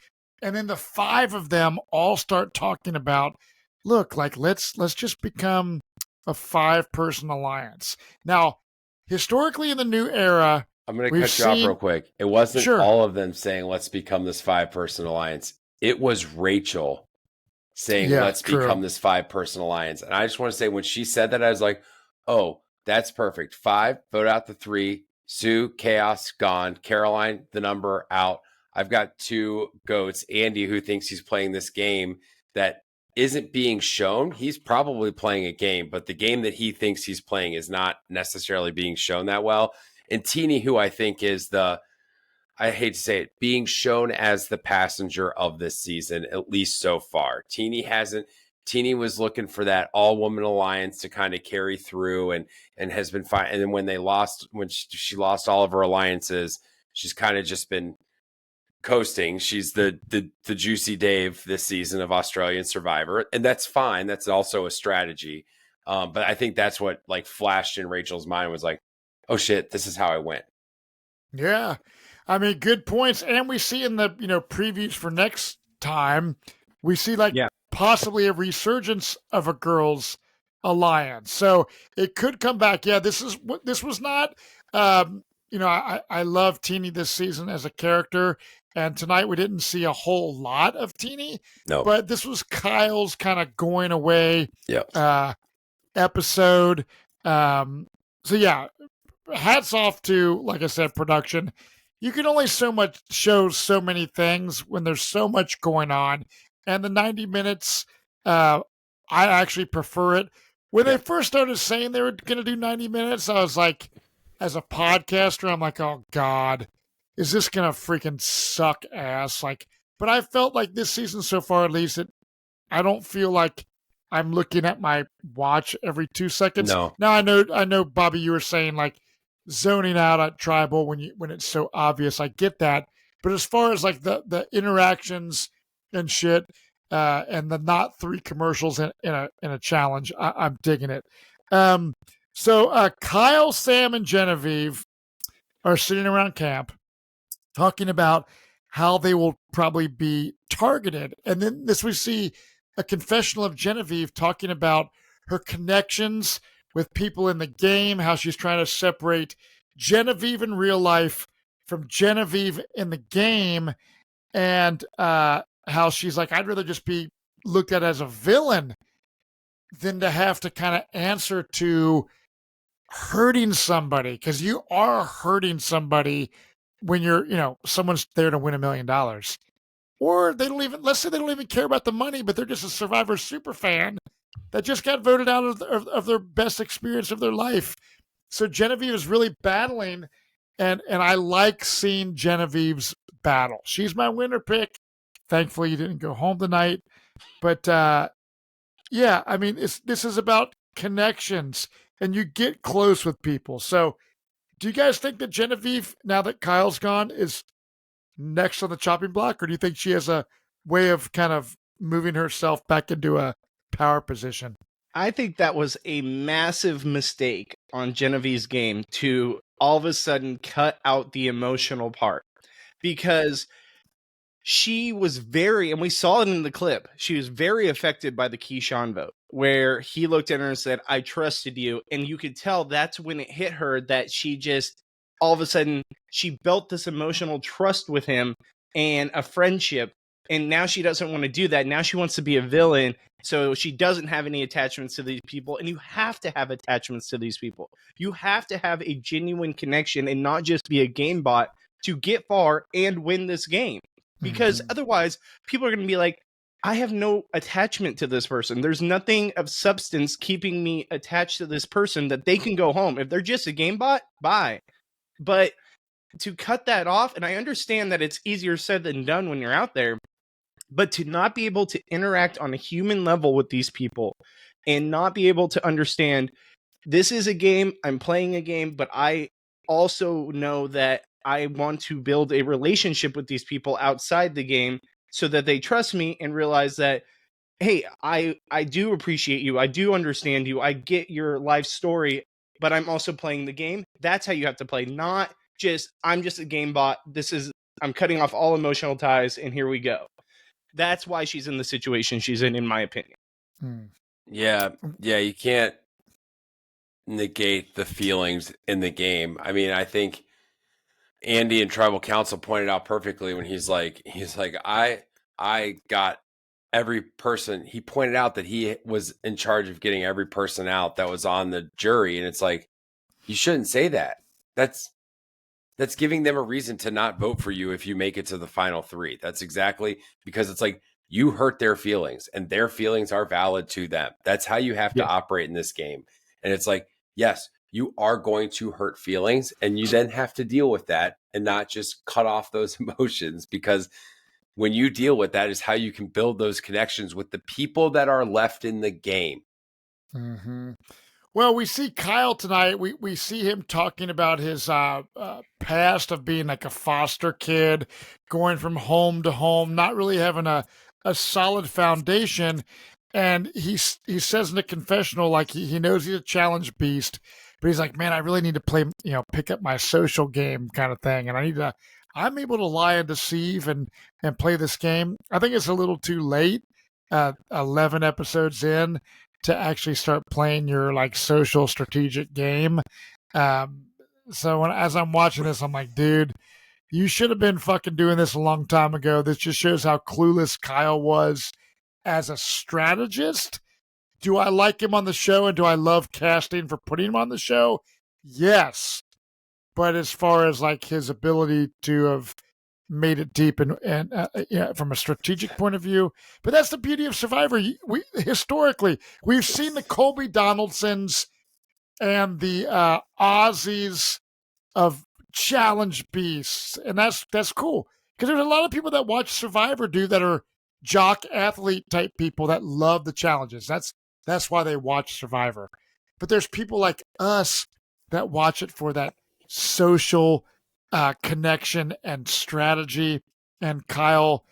Speaker 1: and then the 5 of them all start talking about look, like let's just become a 5-person alliance. Now, historically in the new era,
Speaker 4: I'm going to
Speaker 1: we've
Speaker 4: cut you off
Speaker 1: seen-
Speaker 4: real quick. It wasn't
Speaker 1: Sure.
Speaker 4: all of them saying, let's become this 5-person alliance. It was Rachel saying,
Speaker 1: Yeah,
Speaker 4: let's
Speaker 1: true.
Speaker 4: become this 5-person alliance. And I just want to say, when she said that, I was like, oh, that's perfect. 5, vote out the 3. Sue, chaos, gone. Caroline, the number, out. I've got 2 goats. Andy, who thinks he's playing this game that isn't being shown. He's probably playing a game, but the game that he thinks he's playing is not necessarily being shown that well. And Teeny, who I think is I hate to say it, being shown as the passenger of this season, at least so far. Teeny was looking for that all-woman alliance to kind of carry through and has been fine. And then when she lost all of her alliances, she's kind of just been coasting. She's the Juicy Dave this season of Australian Survivor, and that's fine. That's also a strategy. But I think that's what like flashed in Rachel's mind was like, oh shit, this is how I went.
Speaker 1: Yeah. I mean, good points. And we see in the, previews for next time, we see possibly a resurgence of a girls' alliance. So it could come back. Yeah, this was not, I love Teeny this season as a character. And tonight we didn't see a whole lot of Teeny.
Speaker 4: No.
Speaker 1: But this was Kyle's kind of going away episode. So yeah, hats off to, like I said, production. You can only show so many things when there's so much going on. And the 90 minutes, I actually prefer it. When they first started saying they were going to do 90 minutes, I was like, as a podcaster, I'm like, oh God, is this going to freaking suck ass? But I felt like this season so far, at least, I don't feel like I'm looking at my watch every 2 seconds.
Speaker 4: No.
Speaker 1: Now I know, Bobby, you were saying zoning out at Tribal when it's so obvious. I get that, but as far as the interactions and shit, and the not 3 commercials in a challenge, I'm digging it. So Kyle, Sam, and Genevieve are sitting around camp talking about how they will probably be targeted, and then we see a confessional of Genevieve talking about her connections with people in the game, how she's trying to separate Genevieve in real life from Genevieve in the game, and how she's like, I'd rather just be looked at as a villain than to have to kind of answer to hurting somebody, because you are hurting somebody when you're, someone's there to win $1 million. Or let's say they don't even care about the money, but they're just a Survivor super fan that just got voted out of their best experience of their life. So Genevieve is really battling, and I like seeing Genevieve's battle. She's my winner pick. Thankfully, you didn't go home tonight. But, yeah, I mean, this is about connections, and you get close with people. So do you guys think that Genevieve, now that Kyle's gone, is next on the chopping block, or do you think she has a way of kind of moving herself back into a power position?
Speaker 5: I think that was a massive mistake on Genevieve's game to all of a sudden cut out the emotional part, because she was and we saw it in the clip, she was very affected by the Keyshawn vote, where he looked at her and said, I trusted you. And you could tell that's when it hit her that she just, all of a sudden, she built this emotional trust with him and a friendship. And now she doesn't want to do that. Now she wants to be a villain. So she doesn't have any attachments to these people. And you have to have attachments to these people. You have to have a genuine connection and not just be a game bot to get far and win this game. Because otherwise, people are going to be like, I have no attachment to this person. There's nothing of substance keeping me attached to this person that they can go home. If they're just a game bot, bye. But to cut that off, and I understand that it's easier said than done when you're out there, but to not be able to interact on a human level with these people and not be able to understand, this is a game, I'm playing a game, but I also know that I want to build a relationship with these people outside the game so that they trust me and realize that, hey, I do appreciate you. I do understand you. I get your life story, but I'm also playing the game. That's how you have to play. Not just, I'm just a game bot. I'm cutting off all emotional ties and here we go. That's why she's in the situation she's in my opinion.
Speaker 4: Yeah, you can't negate the feelings in the game. I mean, I think Andy in Tribal Council pointed out perfectly when he's like, I got every person. He pointed out that he was in charge of getting every person out that was on the jury, and it's like, you shouldn't say that. That's giving them a reason to not vote for you if you make it to the final 3. That's exactly, because it's like, you hurt their feelings, and their feelings are valid to them. That's how you have to operate in this game. And it's like, yes, you are going to hurt feelings, and you then have to deal with that and not just cut off those emotions, because when you deal with that is how you can build those connections with the people that are left in the game.
Speaker 1: Mm-hmm. Well, we see Kyle tonight. We see him talking about his past of being like a foster kid, going from home to home, not really having a solid foundation. And he says in the confessional, like he knows he's a challenge beast, but he's like, man, I really need to play, pick up my social game kind of thing. And I'm able to lie and deceive and play this game. I think it's a little too late, 11 episodes in, to actually start playing your like social strategic game. So as I'm watching this, I'm like, dude, you should have been fucking doing this a long time ago. This just shows how clueless Kyle was as a strategist. Do I like him on the show, and do I love casting for putting him on the show? Yes. But as far as like his ability to have made it deep and from a strategic point of view, but that's the beauty of Survivor. Historically, we've seen the Colby Donaldsons and the Aussies of challenge beasts, and that's cool, because there's a lot of people that watch Survivor that are jock athlete type people that love the challenges. That's why they watch Survivor. But there's people like us that watch it for that social connection and strategy, and Kyle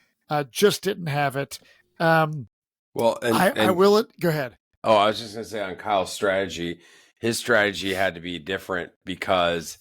Speaker 1: just didn't have it.
Speaker 4: Well,
Speaker 1: I will it. Go ahead.
Speaker 4: Oh, I was just going to say on Kyle's strategy, his strategy had to be different because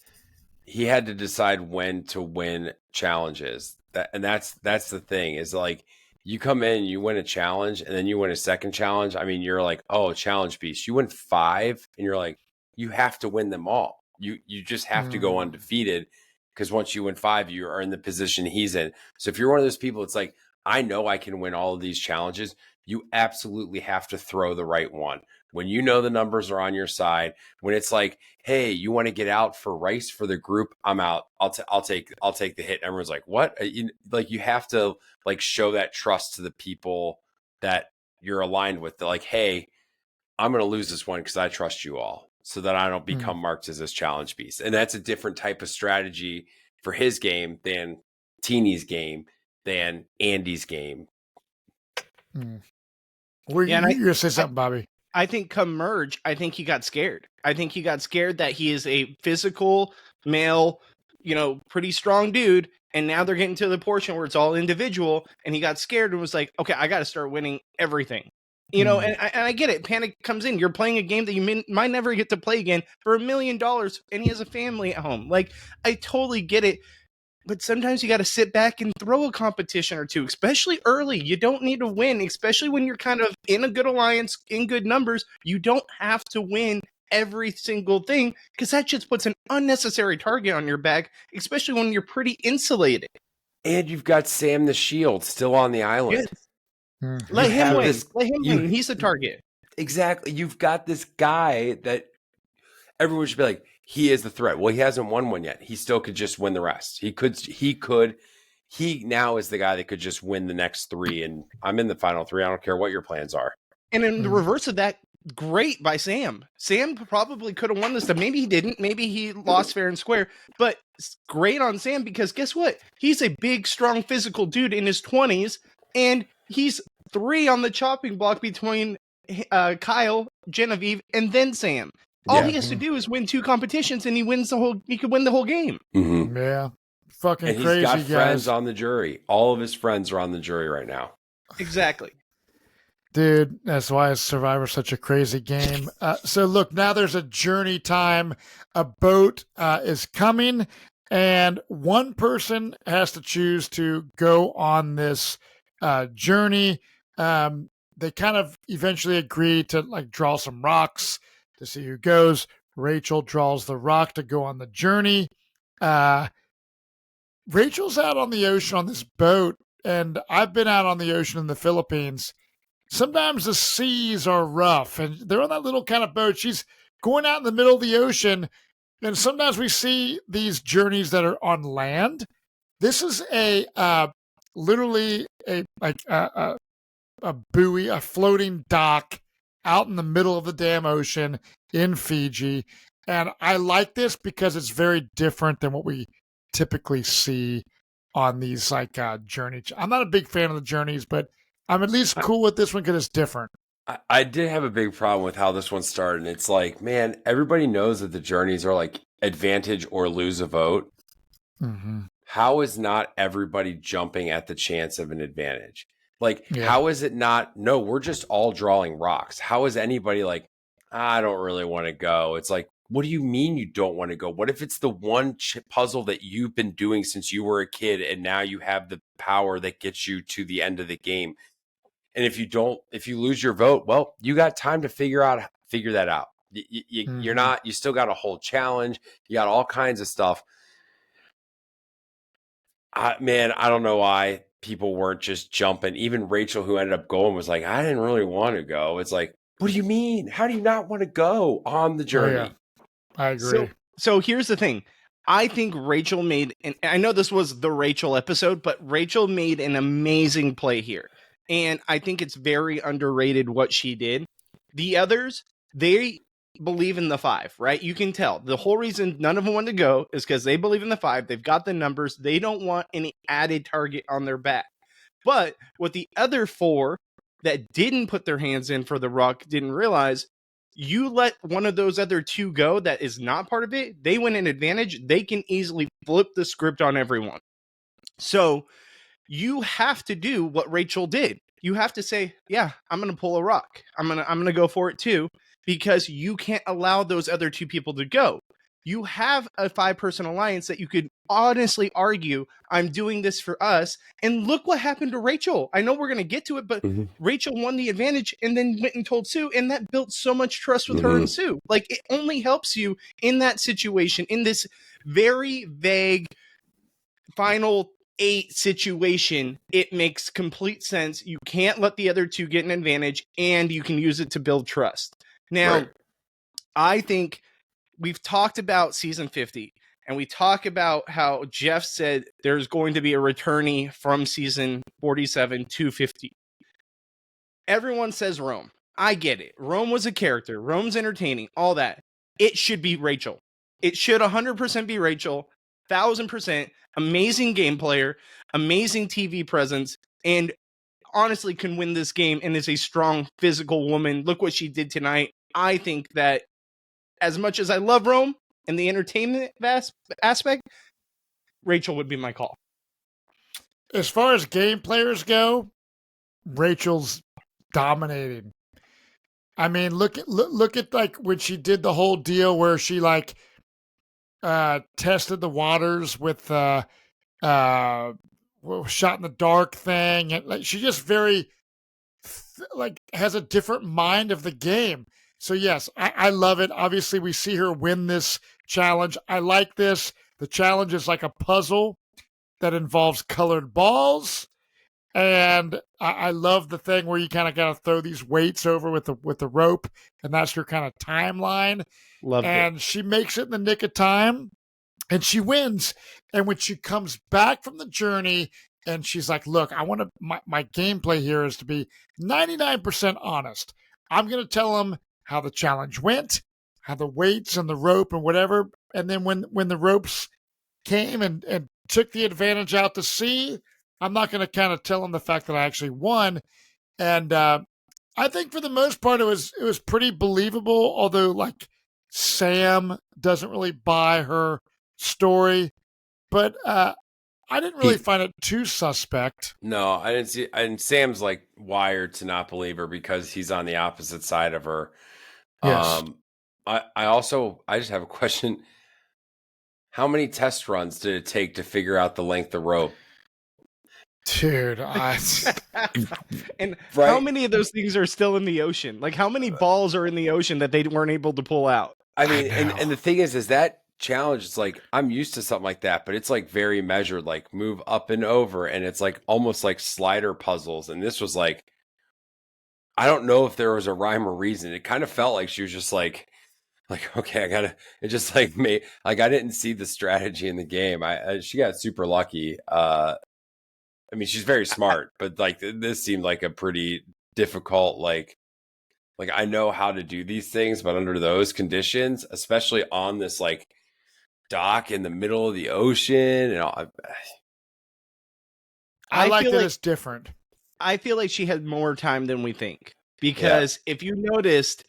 Speaker 4: he had to decide when to win challenges. That's the thing, is like, you come in, you win a challenge, and then you win a second challenge. I mean, you're like, oh, challenge beast. You win 5, and you're like, you have to win them all. You just have to go undefeated, because once you win 5, you are in the position he's in. So if you're one of those people, it's like, I know I can win all of these challenges. You absolutely have to throw the right one. When you know the numbers are on your side, when it's like, hey, you want to get out for rice for the group, I'm out. I'll take the hit. Everyone's like, what? You have to like show that trust to the people that you're aligned with. They're like, hey, I'm going to lose this one because I trust you all, so that I don't become marked as this challenge beast. And that's a different type of strategy for his game than Teeny's game, than Andy's game.
Speaker 1: You're going to say something, Bobby.
Speaker 5: I think come merge, I think he got scared. I think he got scared that he is a physical male, pretty strong dude. And now they're getting to the portion where it's all individual. And he got scared and was like, okay, I got to start winning everything. And I get it. Panic comes in. You're playing a game that you might never get to play again for $1 million. And he has a family at home. Like, I totally get it. But sometimes you got to sit back and throw a competition or two, especially early. You don't need to win, especially when you're kind of in a good alliance, in good numbers. You don't have to win every single thing, because that just puts an unnecessary target on your back, especially when you're pretty insulated.
Speaker 4: And you've got Sam the Shield still on the island.
Speaker 5: Yes. Let him win. Let him win. He's the target.
Speaker 4: Exactly. You've got this guy that everyone should be like, he is the threat. Well, he hasn't won one yet. He still could just win the rest. He now is the guy that could just win the next 3. And I'm in the final 3. I don't care what your plans are.
Speaker 5: And in the reverse of that, great by Sam. Sam probably could have won this stuff. Maybe he didn't. Maybe he lost fair and square. But great on Sam, because guess what? He's a big, strong, physical dude in his 20s. And he's 3 on the chopping block between Kyle, Genevieve, and then Sam. All he has to do is win 2 competitions, and he could win the whole game.
Speaker 4: Mm-hmm.
Speaker 1: Yeah. Fucking
Speaker 4: and
Speaker 1: crazy,
Speaker 4: he's got
Speaker 1: guys.
Speaker 4: Friends on the jury. All of his friends are on the jury right now.
Speaker 5: Exactly.
Speaker 1: Dude, that's why Survivor's such a crazy game. So look, now there's a journey time. A boat is coming, and one person has to choose to go on this journey. they kind of eventually agree to like draw some rocks to see who goes. Rachel draws the rock to go on the journey. Rachel's out on the ocean on this boat, and I've been out on the ocean in the Philippines. Sometimes the seas are rough, and they're on that little kind of boat. She's going out in the middle of the ocean, and sometimes we see these journeys that are on land. This is literally a buoy, a floating dock out in the middle of the damn ocean in Fiji. And I like this because it's very different than what we typically see on these like journeys. I'm not a big fan of the journeys, but I'm at least cool with this one because it's different.
Speaker 4: I did have a big problem with how this one started. It's like, man, everybody knows that the journeys are like advantage or lose a vote.
Speaker 1: Mm-hmm.
Speaker 4: How is not everybody jumping at the chance of an advantage? Like, how is it not? No, we're just all drawing rocks. How is anybody like, I don't really want to go? It's like, what do you mean you don't want to go? What if it's the one puzzle that you've been doing since you were a kid and now you have the power that gets you to the end of the game? And if you lose your vote, well, you got time to figure that out. You're not, you still got a whole challenge. You got all kinds of stuff. Man, I don't know why people weren't just jumping. Even Rachel, who ended up going, was like, I didn't really want to go. It's like, what do you mean? How do you not want to go on the journey?
Speaker 1: Oh, yeah. I agree.
Speaker 5: So here's the thing. I think Rachel made, and I know this was the Rachel episode, but Rachel made an amazing play here. And I think it's very underrated what she did. The others, they believe in the 5, right? You can tell. The whole reason none of them want to go is because they believe in the 5. They've got the numbers. They don't want any added target on their back. But what the other 4 that didn't put their hands in for the rock didn't realize, you let one of those other 2 go that is not part of it, they win an advantage. They can easily flip the script on everyone. So you have to do what Rachel did. You have to say, yeah, I'm going to pull a rock. I'm going to go for it too, because you can't allow those other 2 people to go. You have a 5-person alliance that you could honestly argue, I'm doing this for us. And look what happened to Rachel. I know we're going to get to it, but Rachel won the advantage and then went and told Sue, and that built so much trust with her and Sue. Like, it only helps you in that situation, in this very vague final 8 situation. It makes complete sense. You can't let the other 2 get an advantage, and you can use it to build trust. Now, I think we've talked about season 50, and we talk about how Jeff said there's going to be a returnee from season 47 to 50. Everyone says Rome. I get it. Rome was a character. Rome's entertaining, all that. It should be Rachel. It should 100% be Rachel. 1,000%. Amazing game player, amazing TV presence, and honestly can win this game and is a strong physical woman. Look what she did tonight. I think that as much as I love Rome and the entertainment aspect, Rachel would be my call.
Speaker 1: As far as game players go, Rachel's dominating. I mean, look at like when she did the whole deal where she like tested the waters with shot in the dark thing, and like she just very like has a different mind of the game. So yes, I love it. Obviously, we see her win this challenge. I like this. The challenge is like a puzzle that involves colored balls, and I love the thing where you kind of got to throw these weights over with the rope, and that's your kind of timeline.
Speaker 5: Love it.
Speaker 1: And she makes it in the nick of time, and she wins. And when she comes back from the journey, and she's like, "Look, I want to. My gameplay here is to be 99% honest. I'm going to tell them how the challenge went, how the weights and the rope and whatever. And then when the ropes came and took the advantage out to sea, I'm not going to kind of tell them the fact that I actually won." And I think for the most part, it was pretty believable. Although like Sam doesn't really buy her story, but I didn't really find it too suspect.
Speaker 4: No, I didn't see. And Sam's like wired to not believe her because he's on the opposite side of her.
Speaker 1: Yes.
Speaker 4: I just have a question. How many test runs did it take to figure out the length of rope?
Speaker 1: Dude,
Speaker 5: And
Speaker 4: Right.
Speaker 5: how many of those things are still in the ocean? Like, how many balls are in the ocean that they weren't able to pull out?
Speaker 4: I mean,
Speaker 1: I
Speaker 4: and,
Speaker 1: know.
Speaker 4: and the thing is that challenge is like, I'm used to something like that, but it's like very measured, like move up and over. And it's like almost like slider puzzles. And this was like, I don't know if there was a rhyme or reason. It kind of felt like she was just like, okay, it just like me, like I didn't see the strategy in the game. She got super lucky. I mean, she's very smart, but like this seemed like a pretty difficult, like I know how to do these things, but under those conditions, especially on this like dock in the middle of the ocean and all,
Speaker 1: I like
Speaker 5: feel
Speaker 1: that
Speaker 5: like
Speaker 1: it's different.
Speaker 5: I feel like she had more time than we think, because if you noticed,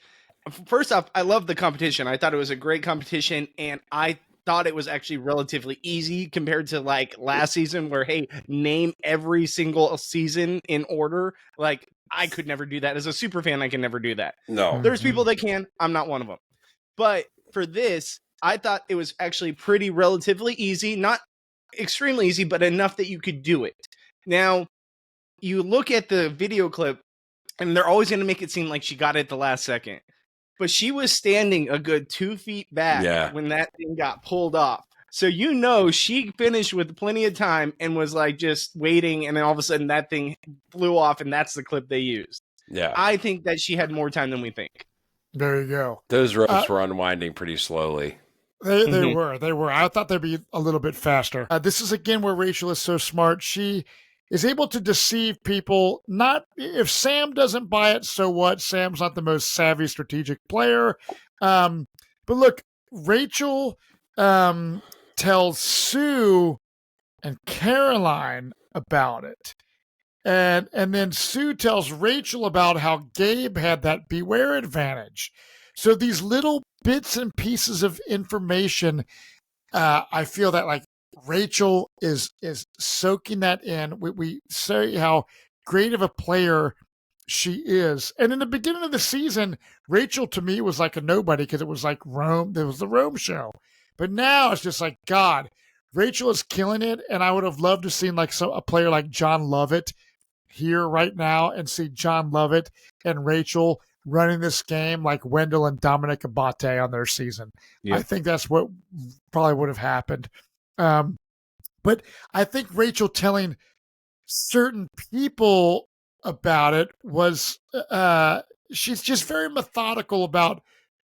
Speaker 5: first off, I love the competition. I thought it was a great competition, and I thought it was actually relatively easy compared to like last season where, hey, name every single season in order. Like, I could never do that. As a super fan, I can never do that.
Speaker 4: no.
Speaker 5: There's people that can. I'm not one of them. But for this, I thought it was actually pretty relatively easy. Not extremely easy, but enough that you could do it. Now, you look at the video clip, and they're always going to make it seem like she got it at the last second. But she was standing a good 2 feet back when that thing got pulled off. So you know she finished with plenty of time and was like just waiting, and then all of a sudden that thing flew off, and that's the clip they used.
Speaker 4: Yeah.
Speaker 5: I think that she had more time than we think.
Speaker 1: There you go.
Speaker 4: Those ropes were unwinding pretty slowly.
Speaker 1: They were. I thought they'd be a little bit faster. This is again where Rachel is so smart. She is able to deceive people. Not if Sam doesn't buy it, so what? Sam's not the most savvy strategic player. But look, Rachel tells Sue and Caroline about it. And then Sue tells Rachel about how Gabe had that beware advantage. So these little bits and pieces of information, I feel that like Rachel is soaking that in. We say how great of a player she is. And in the beginning of the season, Rachel to me was like a nobody because it was like Rome. There was the Rome show. But now it's just like, God, Rachel is killing it. And I would have loved to see like a player like John Lovett here right now and see John Lovett and Rachel running this game like Wendell and Dominic Abate on their season. Yeah. I think that's what probably would have happened. But I think Rachel telling certain people about it was she's just very methodical about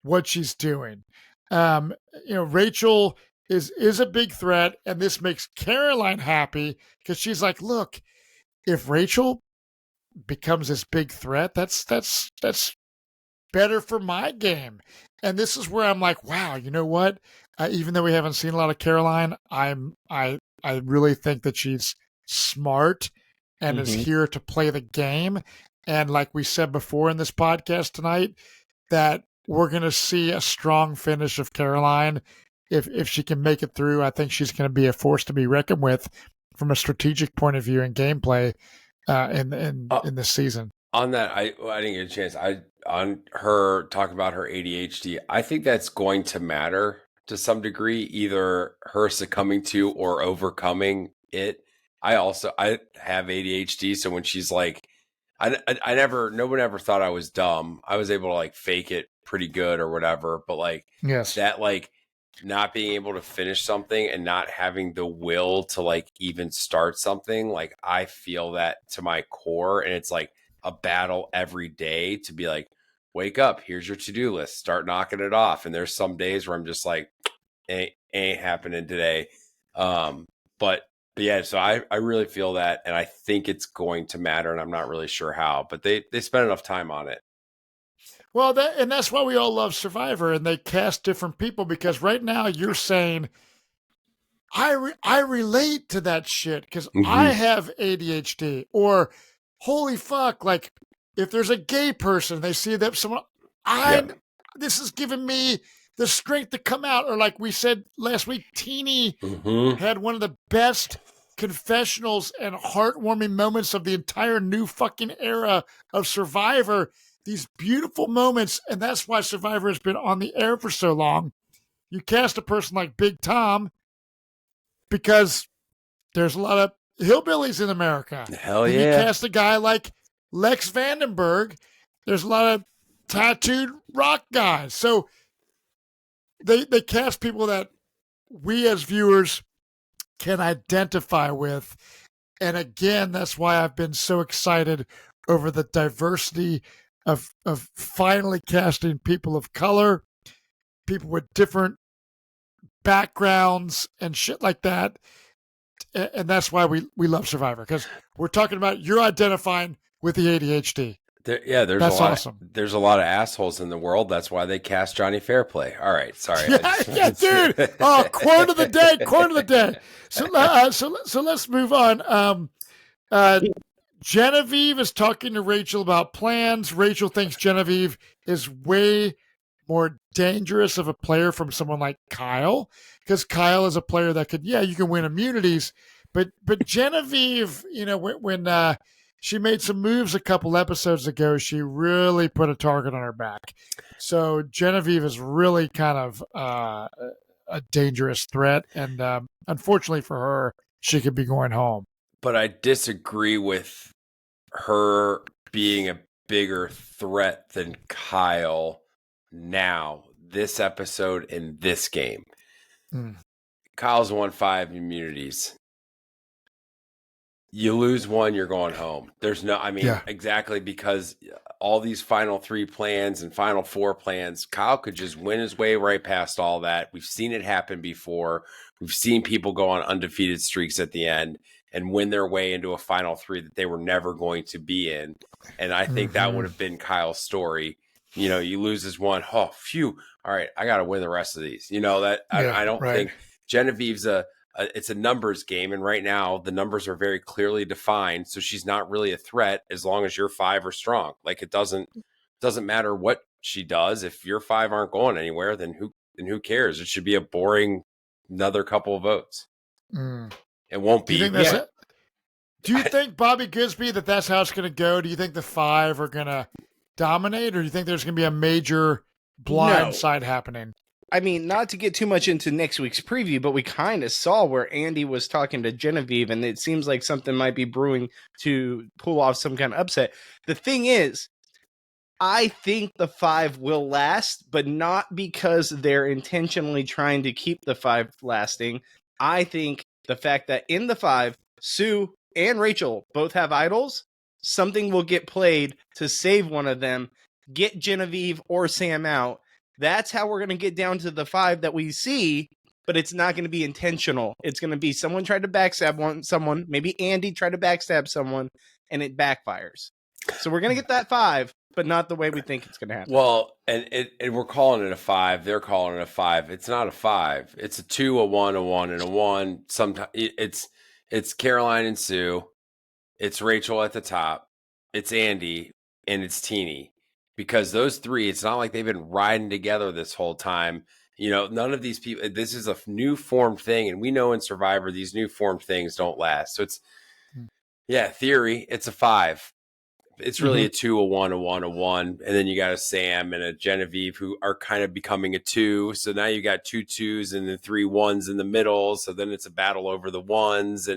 Speaker 1: what she's doing. Rachel is a big threat, and this makes Caroline happy because she's like, look, if Rachel becomes this big threat, that's better for my game. And this is where I'm like, wow, you know what? Even though we haven't seen a lot of Caroline, I really think that she's smart and is here to play the game. And like we said before in this podcast tonight, that we're going to see a strong finish of Caroline. If she can make it through, I think she's going to be a force to be reckoned with from a strategic point of view and gameplay in this season.
Speaker 4: On that, I didn't get a chance. On her talking about her ADHD, I think that's going to matter to some degree, either her succumbing to or overcoming it. I have ADHD, so when she's like, no one ever thought I was dumb. I was able to like fake it pretty good or whatever, but like that like not being able to finish something and not having the will to like even start something, like I feel that to my core, and it's like a battle every day to be like, wake up, here's your to-do list, start knocking it off. And there's some days where I'm just like, ain't happening today. But yeah, so I really feel that, and I think it's going to matter, and I'm not really sure how, but they spent enough time on it.
Speaker 1: Well, that's why we all love Survivor, and they cast different people, because right now you're saying, I relate to that shit because I have ADHD, or holy fuck, like if there's a gay person, they see that someone, this is giving me the strength to come out. Or like we said last week, Teeny had one of the best confessionals and heartwarming moments of the entire new fucking era of Survivor. These beautiful moments, and that's why Survivor has been on the air for so long. You cast a person like Big Tom because there's a lot of hillbillies in America.
Speaker 4: Hell
Speaker 1: Then
Speaker 4: yeah.
Speaker 1: you cast a guy like Lex Vandenberg. There's a lot of tattooed rock guys. So they cast people that we as viewers can identify with. And again, that's why I've been so excited over the diversity of finally casting people of color, people with different backgrounds and shit like that. And that's why we love Survivor, because we're talking about you're identifying with the ADHD.
Speaker 4: There's
Speaker 1: That's
Speaker 4: a lot.
Speaker 1: awesome.
Speaker 4: There's a lot of assholes in the world. That's why they cast Jonny Fairplay. All right, sorry.
Speaker 1: Yeah, dude. Oh, quote of the day. So let's move on. Genevieve is talking to Rachel about plans. Rachel thinks Genevieve is way more dangerous of a player from someone like Kyle, because Kyle is a player that could, you can win immunities, but Genevieve, when she made some moves a couple episodes ago, she really put a target on her back. So Genevieve is really kind of a dangerous threat, and unfortunately for her, she could be going home.
Speaker 4: But I disagree with her being a bigger threat than Kyle now, this episode, in this game. Kyle's won 5 immunities. You lose one, you're going home. There's no, exactly, because all these final 3 plans and final 4 plans, Kyle could just win his way right past all that. We've seen it happen before. We've seen people go on undefeated streaks at the end and win their way into a final 3 that they were never going to be in. And I think that would have been Kyle's story. You lose this one. Oh, phew. All right, I got to win the rest of these. I don't think Genevieve's it's a numbers game. And right now the numbers are very clearly defined. So she's not really a threat as long as your 5 are strong. Like, it doesn't matter what she does. If your 5 aren't going anywhere, then who cares? It should be a boring another couple of votes. It won't be.
Speaker 1: Do you think that's it? Do you think, Bobby Goodsby, that's how it's going to go? Do you think the 5 are going to dominate, or do you think there's going to be a major blind side happening?
Speaker 5: I mean, not to get too much into next week's preview, but we kind of saw where Andy was talking to Genevieve, and it seems like something might be brewing to pull off some kind of upset. The thing is, I think the 5 will last, but not because they're intentionally trying to keep the 5 lasting. I think the fact that in the 5, Sue and Rachel both have idols, something will get played to save one of them, get Genevieve or Sam out. That's how we're going to get down to the 5 that we see, but it's not going to be intentional. It's going to be someone tried to backstab someone, maybe Andy tried to backstab someone, and it backfires. So we're going to get that 5, but not the way we think it's going to happen.
Speaker 4: Well, and we're calling it a 5. They're calling it a 5. It's not a 5. It's a 2, a 1, a 1, and a 1. Sometimes it's Caroline and Sue. It's Rachel at the top. It's Andy, and it's Teeny. Because those 3, it's not like they've been riding together this whole time. None of these people, this is a new formed thing. And we know in Survivor, these new formed things don't last. So it's, theory, it's a 5. It's really a 2, a 1, a 1, a 1. And then you got a Sam and a Genevieve who are kind of becoming a 2. So now you got 2 2s and then 3 1s in the middle. So then it's a battle over the 1s.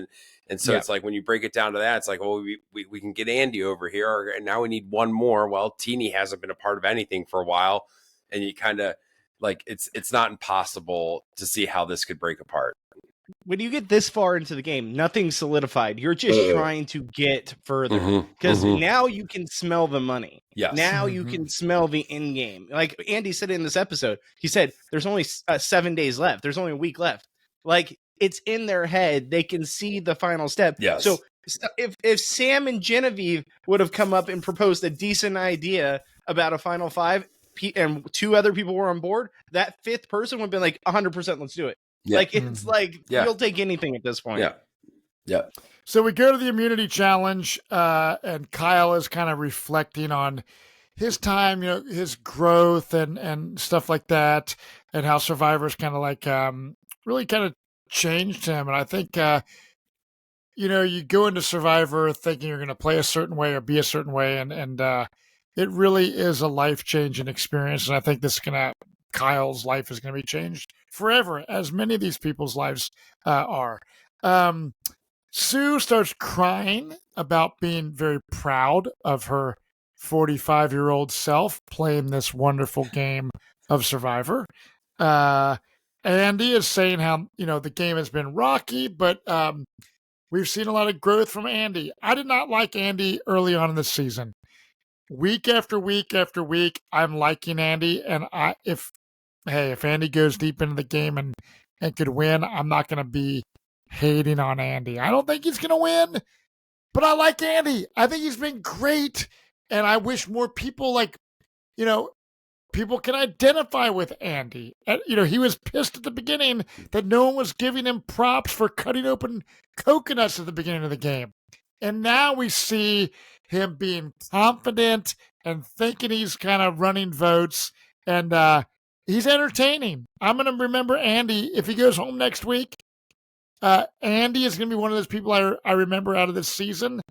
Speaker 4: And so it's like, when you break it down to that, it's like, well, we can get Andy over here, and now we need 1 more. Well, Teeny hasn't been a part of anything for a while, and you kind of like, it's not impossible to see how this could break apart.
Speaker 5: When you get this far into the game, nothing's solidified. You're just trying to get further, because now you can smell the money.
Speaker 4: Yes.
Speaker 5: Now you can smell the end game. Like Andy said in this episode, he said there's only 7 days left. There's only a week left. Like, it's in their head. They can see the final step.
Speaker 4: Yes.
Speaker 5: So if Sam and Genevieve would have come up and proposed a decent idea about a final 5, and 2 other people were on board, that 5th person would have been like, 100%, let's do it. Yeah. Like, it's like, you'll take anything at this point.
Speaker 4: Yeah. Yeah.
Speaker 1: So we go to the immunity challenge, and Kyle is kind of reflecting on his time, his growth and stuff like that, and how Survivor's kind of like really kind of changed him. And I think you go into Survivor thinking you're going to play a certain way or be a certain way, and it really is a life-changing experience. And I think Kyle's life is going to be changed forever, as many of these people's lives are. Sue starts crying about being very proud of her 45-year-old self playing this wonderful game of Survivor. Andy is saying how, the game has been rocky, but we've seen a lot of growth from Andy. I did not like Andy early on in the season. Week after week after week, I'm liking Andy, and if Andy goes deep into the game and could win, I'm not going to be hating on Andy. I don't think he's going to win, but I like Andy. I think he's been great, and I wish more people people can identify with Andy. He was pissed at the beginning that no one was giving him props for cutting open coconuts at the beginning of the game. And now we see him being confident and thinking he's kind of running votes, and he's entertaining. I'm going to remember Andy. If he goes home next week, Andy is going to be one of those people I remember out of this season,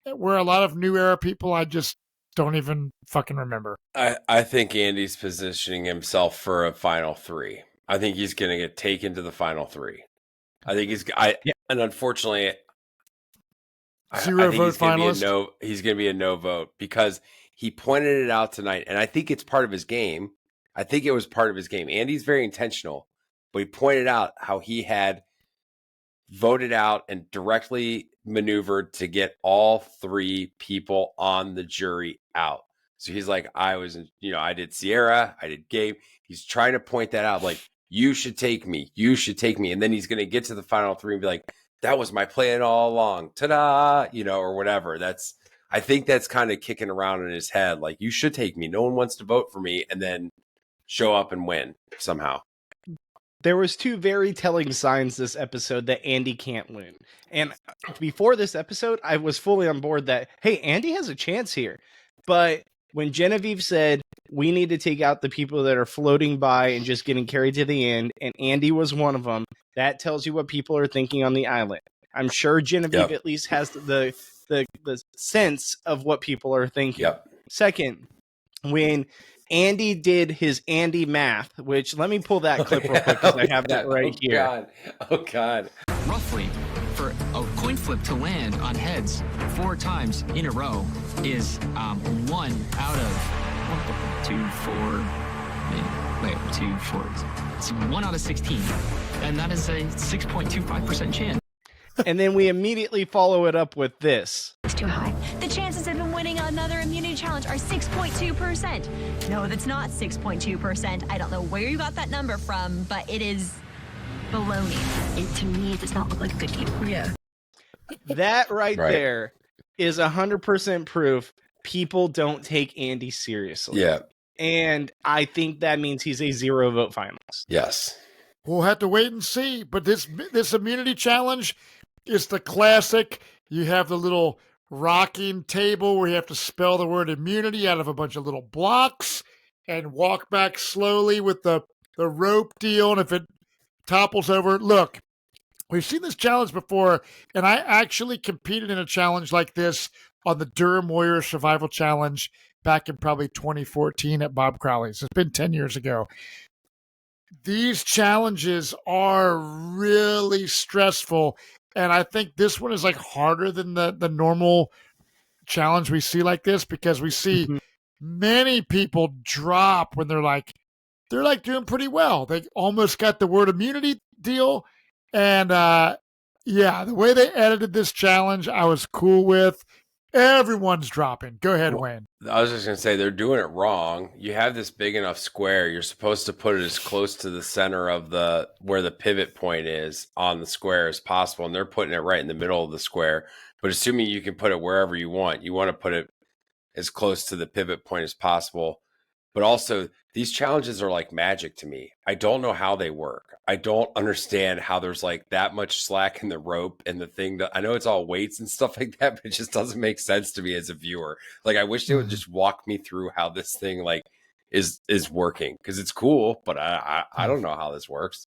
Speaker 1: where a lot of new era people I just don't even fucking remember.
Speaker 4: I think Andy's positioning himself for a final three. I think he's going to get taken to the final three. I think and unfortunately,
Speaker 1: Zero vote finalist.
Speaker 4: He's going to be a no vote because he pointed it out tonight, and I think it's part of his game. I think it was part of his game. Andy's very intentional, but he pointed out how he had voted out and directly maneuvered to get all three people on the jury out. So he's like, I did Sierra, I did Gabe. He's trying to point that out, like, you should take me. And then he's going to get to the final three and be like, that was my plan all along. Ta-da, or whatever. I think that's kind of kicking around in his head. Like, you should take me. No one wants to vote for me, and then show up and win somehow.
Speaker 5: There was two very telling signs this episode that Andy can't win. And before this episode, I was fully on board that, hey, Andy has a chance here. But when Genevieve said, we need to take out the people that are floating by and just getting carried to the end, and Andy was one of them, that tells you what people are thinking on the island. I'm sure Genevieve at least has the sense of what people are thinking.
Speaker 4: Yep.
Speaker 5: Second, when Andy did his Andy math, which let me pull that clip real quick because I have that right here.
Speaker 4: Oh, God.
Speaker 6: Roughly, for a coin flip to land on heads 4 times in a row is 1 out of 2, 4. Wait, 2, 4. It's 1 out of 16. And that is a 6.25% chance.
Speaker 5: And then we immediately follow it up with this.
Speaker 7: It's too high. The chances of him winning another immunity challenge are 6.2%. No, that's not 6.2%. I don't know where you got that number from, but it is baloney. To me, it does not look like a good game.
Speaker 8: Yeah.
Speaker 5: That right there is 100% proof people don't take Andy seriously.
Speaker 4: Yeah.
Speaker 5: And I think that means he's a 0 vote finalist.
Speaker 4: Yes.
Speaker 1: We'll have to wait and see. But this immunity challenge is the classic. You have the little rocking table where you have to spell the word immunity out of a bunch of little blocks and walk back slowly with the rope deal. And if it topples over, look, we've seen this challenge before, and I actually competed in a challenge like this on the Durham Warrior Survival Challenge back in probably 2014 at Bob Crowley's. It's been 10 years ago. These challenges are really stressful, and I think this one is like harder than the normal challenge we see like this, because we see many people drop when they're like doing pretty well. They almost got the word immunity deal, and the way they edited this challenge, I was cool with. Everyone's dropping. Go ahead, Wayne.
Speaker 4: I was just going to say, they're doing it wrong. You have this big enough square. You're supposed to put it as close to the center of where the pivot point is on the square as possible. And they're putting it right in the middle of the square. But assuming you can put it wherever you want to put it as close to the pivot point as possible. But also, these challenges are like magic to me. I don't know how they work. I don't understand how there's like that much slack in the rope and the thing. I know it's all weights and stuff like that, but it just doesn't make sense to me as a viewer. Like, I wish they would just walk me through how this thing like is working, because it's cool, but I don't know how this works.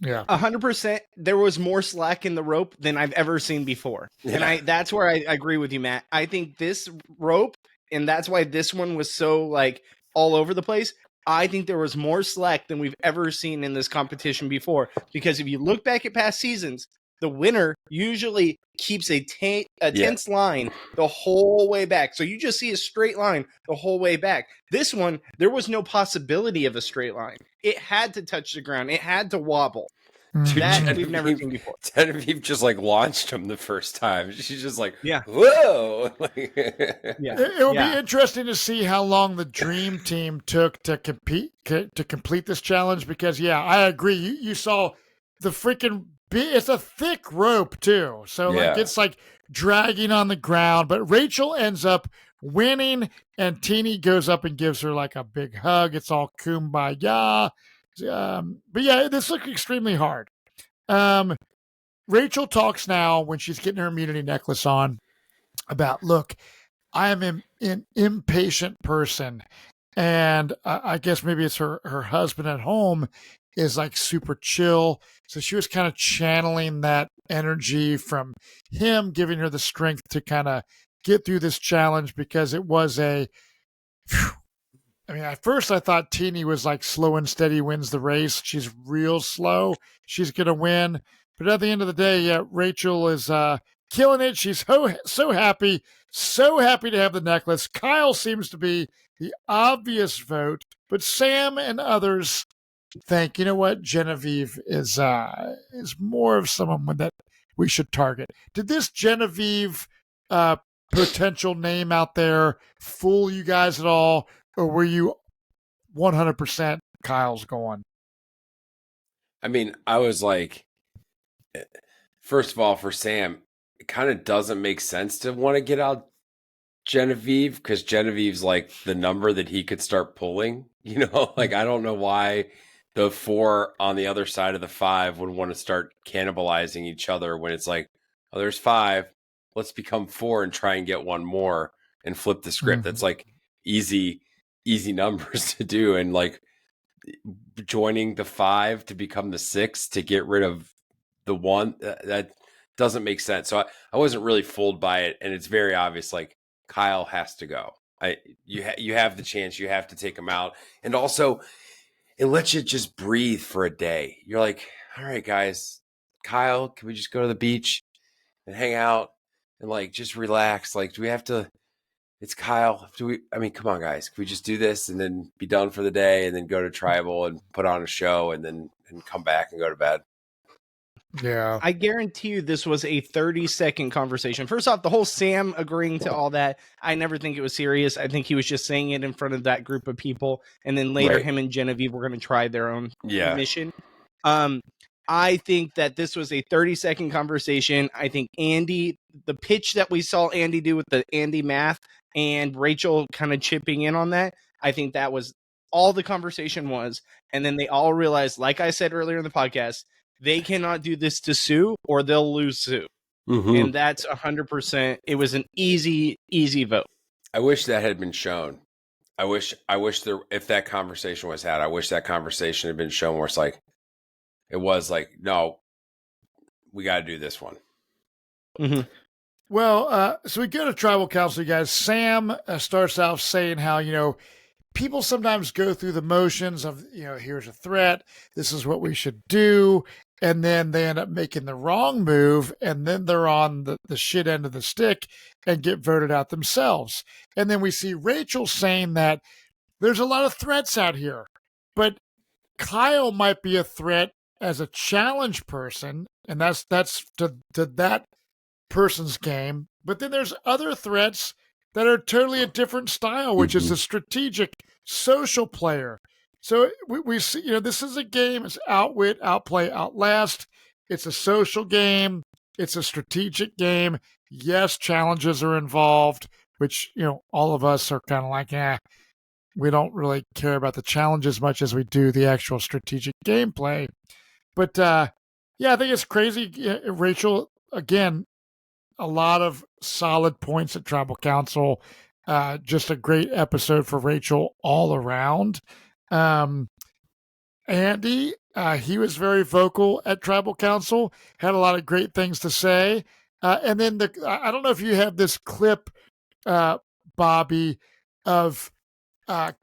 Speaker 5: Yeah, 100%. There was more slack in the rope than I've ever seen before, and that's where I agree with you, Matt. I think this rope, and that's why this one was so like all over the place. I think there was more slack than we've ever seen in this competition before, because if you look back at past seasons, the winner usually keeps a tense line the whole way back. So you just see a straight line the whole way back. This one, there was no possibility of a straight line. It had to touch the ground. It had to wobble.
Speaker 4: Dude,
Speaker 5: That we've never seen before.
Speaker 4: Genevieve just like launched him the first time. She's just like,
Speaker 5: yeah,
Speaker 4: whoa.
Speaker 1: It will be interesting to see how long the Dream Team took to complete this challenge, because I agree. You saw the freaking it's a thick rope too, so like it's like dragging on the ground. But Rachel ends up winning, and Teeny goes up and gives her like a big hug. It's all kumbaya. But this looks extremely hard. Rachel talks now when she's getting her immunity necklace on about, look, I am an impatient person. And I guess maybe it's her husband at home is like super chill. So she was kind of channeling that energy from him, giving her the strength to kind of get through this challenge, because it was at first I thought Teeny was like slow and steady wins the race. She's real slow. She's going to win. But at the end of the day, Rachel is killing it. She's so happy to have the necklace. Kyle seems to be the obvious vote, but Sam and others think, you know what, Genevieve is more of someone that we should target. Did this Genevieve potential name out there fool you guys at all? Or were you 100% Kyle's going?
Speaker 4: I mean, I was like, first of all, for Sam, it kind of doesn't make sense to want to get out Genevieve, because Genevieve's like the number that he could start pulling. Like, I don't know why the 4 on the other side of the 5 would want to start cannibalizing each other when it's like, oh, there's 5. Let's become 4 and try and get one more and flip the script. That's like easy numbers to do, and like joining the 5 to become the 6 to get rid of the 1, that doesn't make sense. So I wasn't really fooled by it, and it's very obvious like Kyle has to go. You have the chance, you have to take him out, and also it lets you just breathe for a day. You're like, all right, guys, Kyle, can we just go to the beach and hang out and like just relax? Like, do we have to? It's Kyle. Come on, guys. Can we just do this and then be done for the day and then go to Tribal and put on a show and come back and go to bed?
Speaker 1: Yeah.
Speaker 5: I guarantee you this was a 30-second conversation. First off, the whole Sam agreeing to all that, I never think it was serious. I think he was just saying it in front of that group of people. And then later him and Genevieve were going to try their own mission. I think that this was a 30-second conversation. I think Andy, the pitch that we saw Andy do with the Andy math and Rachel kind of chipping in on that, I think that was all the conversation was. And then they all realized, like I said earlier in the podcast, they cannot do this to Sue or they'll lose Sue. And that's 100%. It was an easy vote.
Speaker 4: I wish that had been shown. I wish if that conversation was had, I wish that conversation had been shown where it's like, it was like, no, we got to do this one.
Speaker 1: Well, so we go to Tribal Council, you guys. Sam starts off saying how, people sometimes go through the motions of, here's a threat. This is what we should do. And then they end up making the wrong move. And then they're on the shit end of the stick and get voted out themselves. And then we see Rachel saying that there's a lot of threats out here, but Kyle might be a threat as a challenge person. And that's to that person's game. But then there's other threats that are totally a different style, which is a strategic social player. So we see, this is a game. It's outwit, outplay, outlast. It's a social game. It's a strategic game. Yes, challenges are involved, which, all of us are kind of like, we don't really care about the challenge as much as we do the actual strategic gameplay. But I think it's crazy. Rachel, again, a lot of solid points at Tribal Council. Just a great episode for Rachel all around. Andy, he was very vocal at Tribal Council, had a lot of great things to say. And then I don't know if you have this clip, Bobby, of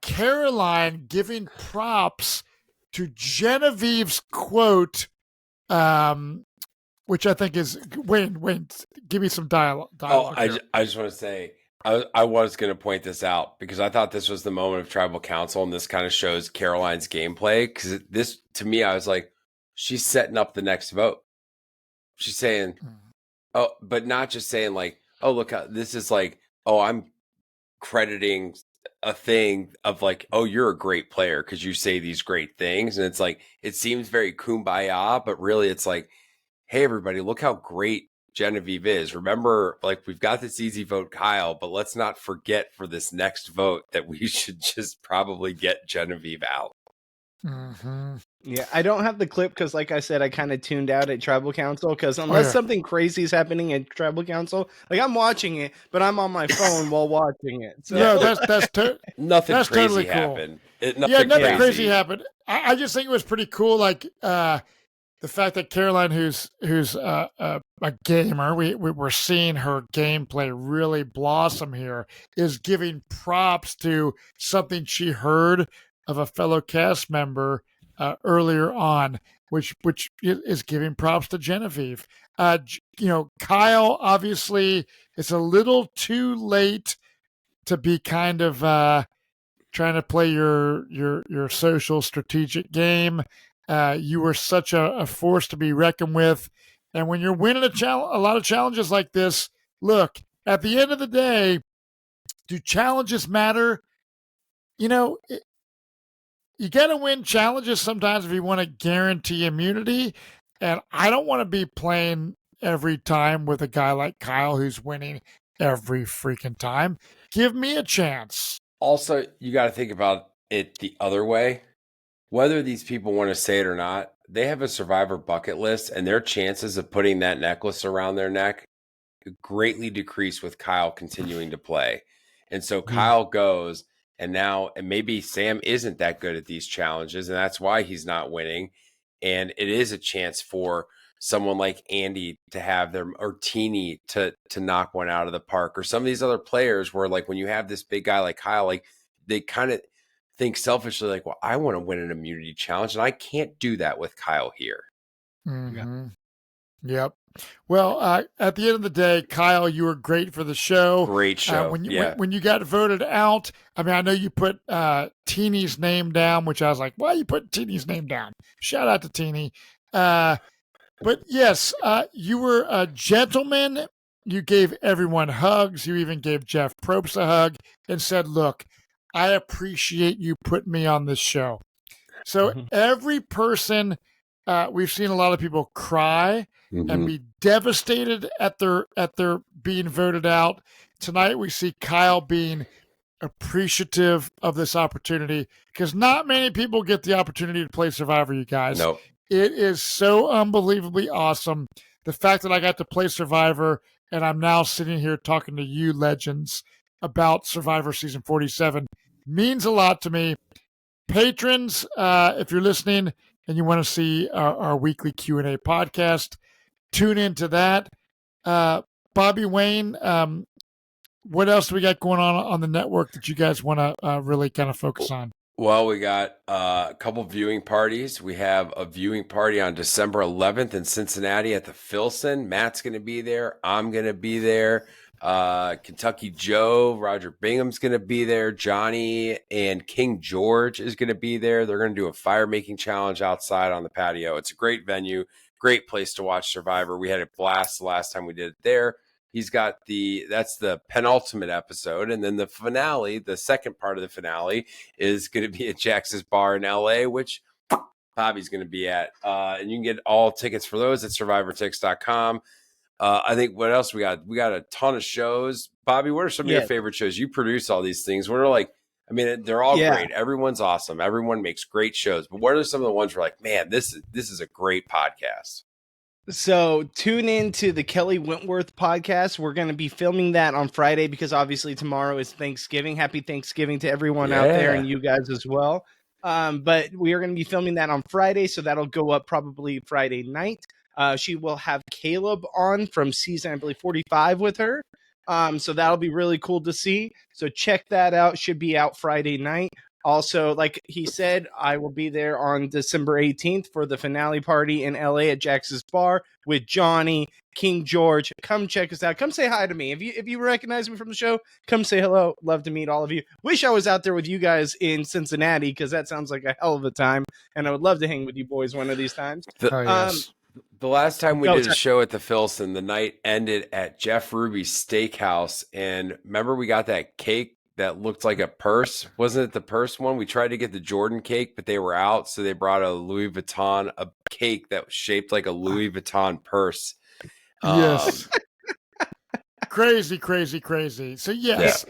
Speaker 1: Caroline giving props to Genevieve's quote which I think is Wayne. Give me some dialogue.
Speaker 4: I just want to say I was going to point this out because I thought this was the moment of Tribal Council, and this kind of shows Caroline's gameplay. Because this, to me, I was like, she's setting up the next vote. She's saying, oh, but not just saying like, oh, look, this is like, oh, I'm crediting a thing of like, oh, you're a great player because you say these great things, and it's like it seems very kumbaya, but really it's like, hey, everybody, look how great Genevieve is. Remember, like, we've got this easy vote, Kyle, but let's not forget for this next vote that we should just probably get Genevieve out.
Speaker 1: Mm-hmm.
Speaker 5: Yeah, I don't have the clip because, like I said, I kind of tuned out at Tribal Council because unless something crazy is happening at Tribal Council, like I'm watching it, but I'm on my phone while watching it. So.
Speaker 1: No,
Speaker 4: nothing
Speaker 1: that's
Speaker 4: crazy
Speaker 1: totally
Speaker 4: happened.
Speaker 1: Cool. Nothing crazy happened. I just think it was pretty cool, like the fact that Caroline, who's a gamer, we're seeing her gameplay really blossom here, is giving props to something she heard of a fellow cast member earlier on, which is giving props to Genevieve. Kyle, obviously, it's a little too late to be kind of trying to play your social strategic game. You were such a force to be reckoned with. And when you're winning a lot of challenges like this, look, at the end of the day, do challenges matter? You got to win challenges sometimes if you want to guarantee immunity. And I don't want to be playing every time with a guy like Kyle who's winning every freaking time. Give me a chance.
Speaker 4: Also, you got to think about it the other way. Whether these people want to say it or not, they have a Survivor bucket list, and their chances of putting that necklace around their neck greatly decrease with Kyle continuing to play. And so Kyle goes, and maybe Sam isn't that good at these challenges, and that's why he's not winning. And it is a chance for someone like Andy to have or Teeny to knock one out of the park, or some of these other players where, like, when you have this big guy like Kyle, like, they kind of think selfishly, like, well, I want to win an immunity challenge, and I can't do that with Kyle here.
Speaker 1: Mm-hmm. Yep. Well, at the end of the day, Kyle, you were great for the show.
Speaker 4: Great show.
Speaker 1: When you got voted out, I mean, I know you put Teeny's name down, which I was like, why are you putting Teeny's name down? Shout out to Teeny. But yes, you were a gentleman. You gave everyone hugs. You even gave Jeff Probst a hug and said, look, I appreciate you putting me on this show. So every person, we've seen a lot of people cry and be devastated at their being voted out. Tonight we see Kyle being appreciative of this opportunity because not many people get the opportunity to play Survivor, you guys.
Speaker 4: Nope.
Speaker 1: It is so unbelievably awesome. The fact that I got to play Survivor and I'm now sitting here talking to you legends about Survivor Season 47 means a lot to me. Patrons, if you're listening and you want to see our weekly Q&A podcast, tune into that. Bobby, Wayne, what else do we got going on the network that you guys want to really kind of focus on?
Speaker 4: Well, we got a couple viewing parties. We have a viewing party on December 11th in Cincinnati at the Filson. Matt's going to be there. I'm going to be there. Kentucky Joe, Roger Bingham's going to be there. Johnny and King George is going to be there. They're going to do a fire making challenge outside on the patio. It's a great venue, great place to watch Survivor. We had a blast the last time we did it there. He's got that's the penultimate episode. And then the finale, the second part of the finale is going to be at Jax's Bar in LA, which Bobby's going to be at. And you can get all tickets for those at survivortix.com. I think what else we got? We got a ton of shows. Bobby, what are some of your favorite shows? You produce all these things. What are they're all great. Everyone's awesome. Everyone makes great shows. But what are some of the ones where man, this is a great podcast?
Speaker 5: So tune in to the Kelly Wentworth podcast. We're going to be filming that on Friday because obviously tomorrow is Thanksgiving. Happy Thanksgiving to everyone out there and you guys as well. But we are going to be filming that on Friday, so that'll go up probably Friday night. She will have Caleb on from season, I believe, 45 with her. So that'll be really cool to see. So check that out. Should be out Friday night. Also, like he said, I will be there on December 18th for the finale party in LA at Jax's Bar with Johnny, King George. Come check us out. Come say hi to me. If you recognize me from the show, come say hello. Love to meet all of you. Wish I was out there with you guys in Cincinnati, because that sounds like a hell of a time, and I would love to hang with you boys one of these times.
Speaker 4: The last time we did a show at the Filson, the night ended at Jeff Ruby's Steakhouse, and remember we got that cake that looked like a purse. Wasn't it the purse one? We tried to get the Jordan cake, but they were out, so they brought a cake that was shaped like a Louis Vuitton purse.
Speaker 1: Yes. Crazy. So yes,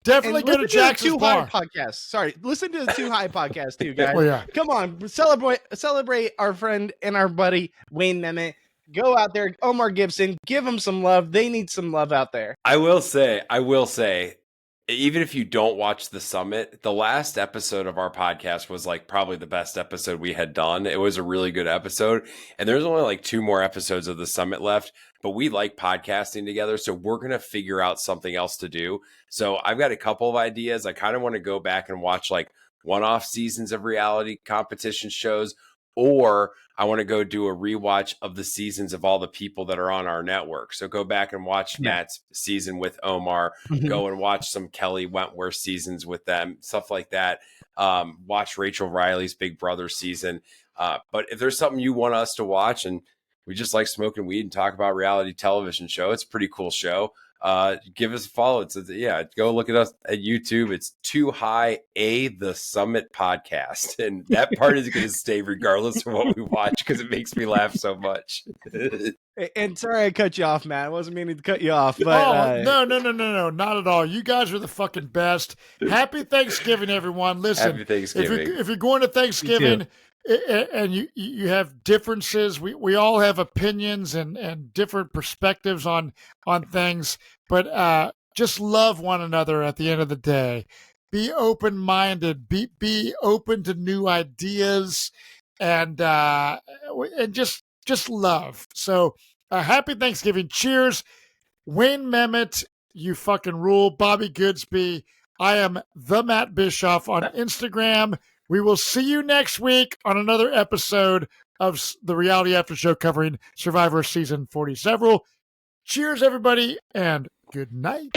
Speaker 1: definitely go to Jackson's Bar
Speaker 5: podcast. Sorry, listen to the Too High podcast too, guys.
Speaker 1: Well, yeah.
Speaker 5: Come on, celebrate our friend and our buddy Wayne Memmott. Go out there, Omar Gibson, give them some love. They need some love out there.
Speaker 4: I will say, even if you don't watch the summit, the last episode of our podcast was like probably the best episode we had done. It was a really good episode. And there's only like 2 more episodes of the summit left, but we like podcasting together. So we're going to figure out something else to do. So I've got a couple of ideas. I kind of want to go back and watch like one-off seasons of reality competition shows, or I want to go do a rewatch of the seasons of all the people that are on our network. So go back and watch Matt's season with Omar, go and watch some Kelly Wentworth seasons with them, stuff like that. Watch Rachel Riley's Big Brother season. But if there's something you want us to watch, and we just like smoking weed and talk about reality television show, it's a pretty cool show. Give us a follow. Go look at us at YouTube. It's Too High the Summit podcast, and that part is going to stay regardless of what we watch because it makes me laugh so much.
Speaker 5: And sorry I cut you off, Matt. I wasn't meaning to cut you off, but
Speaker 1: no, not at all. You guys are the fucking best. Happy Thanksgiving, everyone. Listen,
Speaker 4: Happy Thanksgiving.
Speaker 1: If you're going to Thanksgiving and you have differences, we all have opinions and different perspectives on things, but just love one another at the end of the day. Be open-minded, be open to new ideas, and just love. So happy Thanksgiving. Cheers. Wayne Memmott, you fucking rule. Bobby Goodsby. I am the Matt Bischoff on Instagram. We will see you next week on another episode of the Reality After Show covering Survivor Season 40 several. Cheers, everybody, and good night.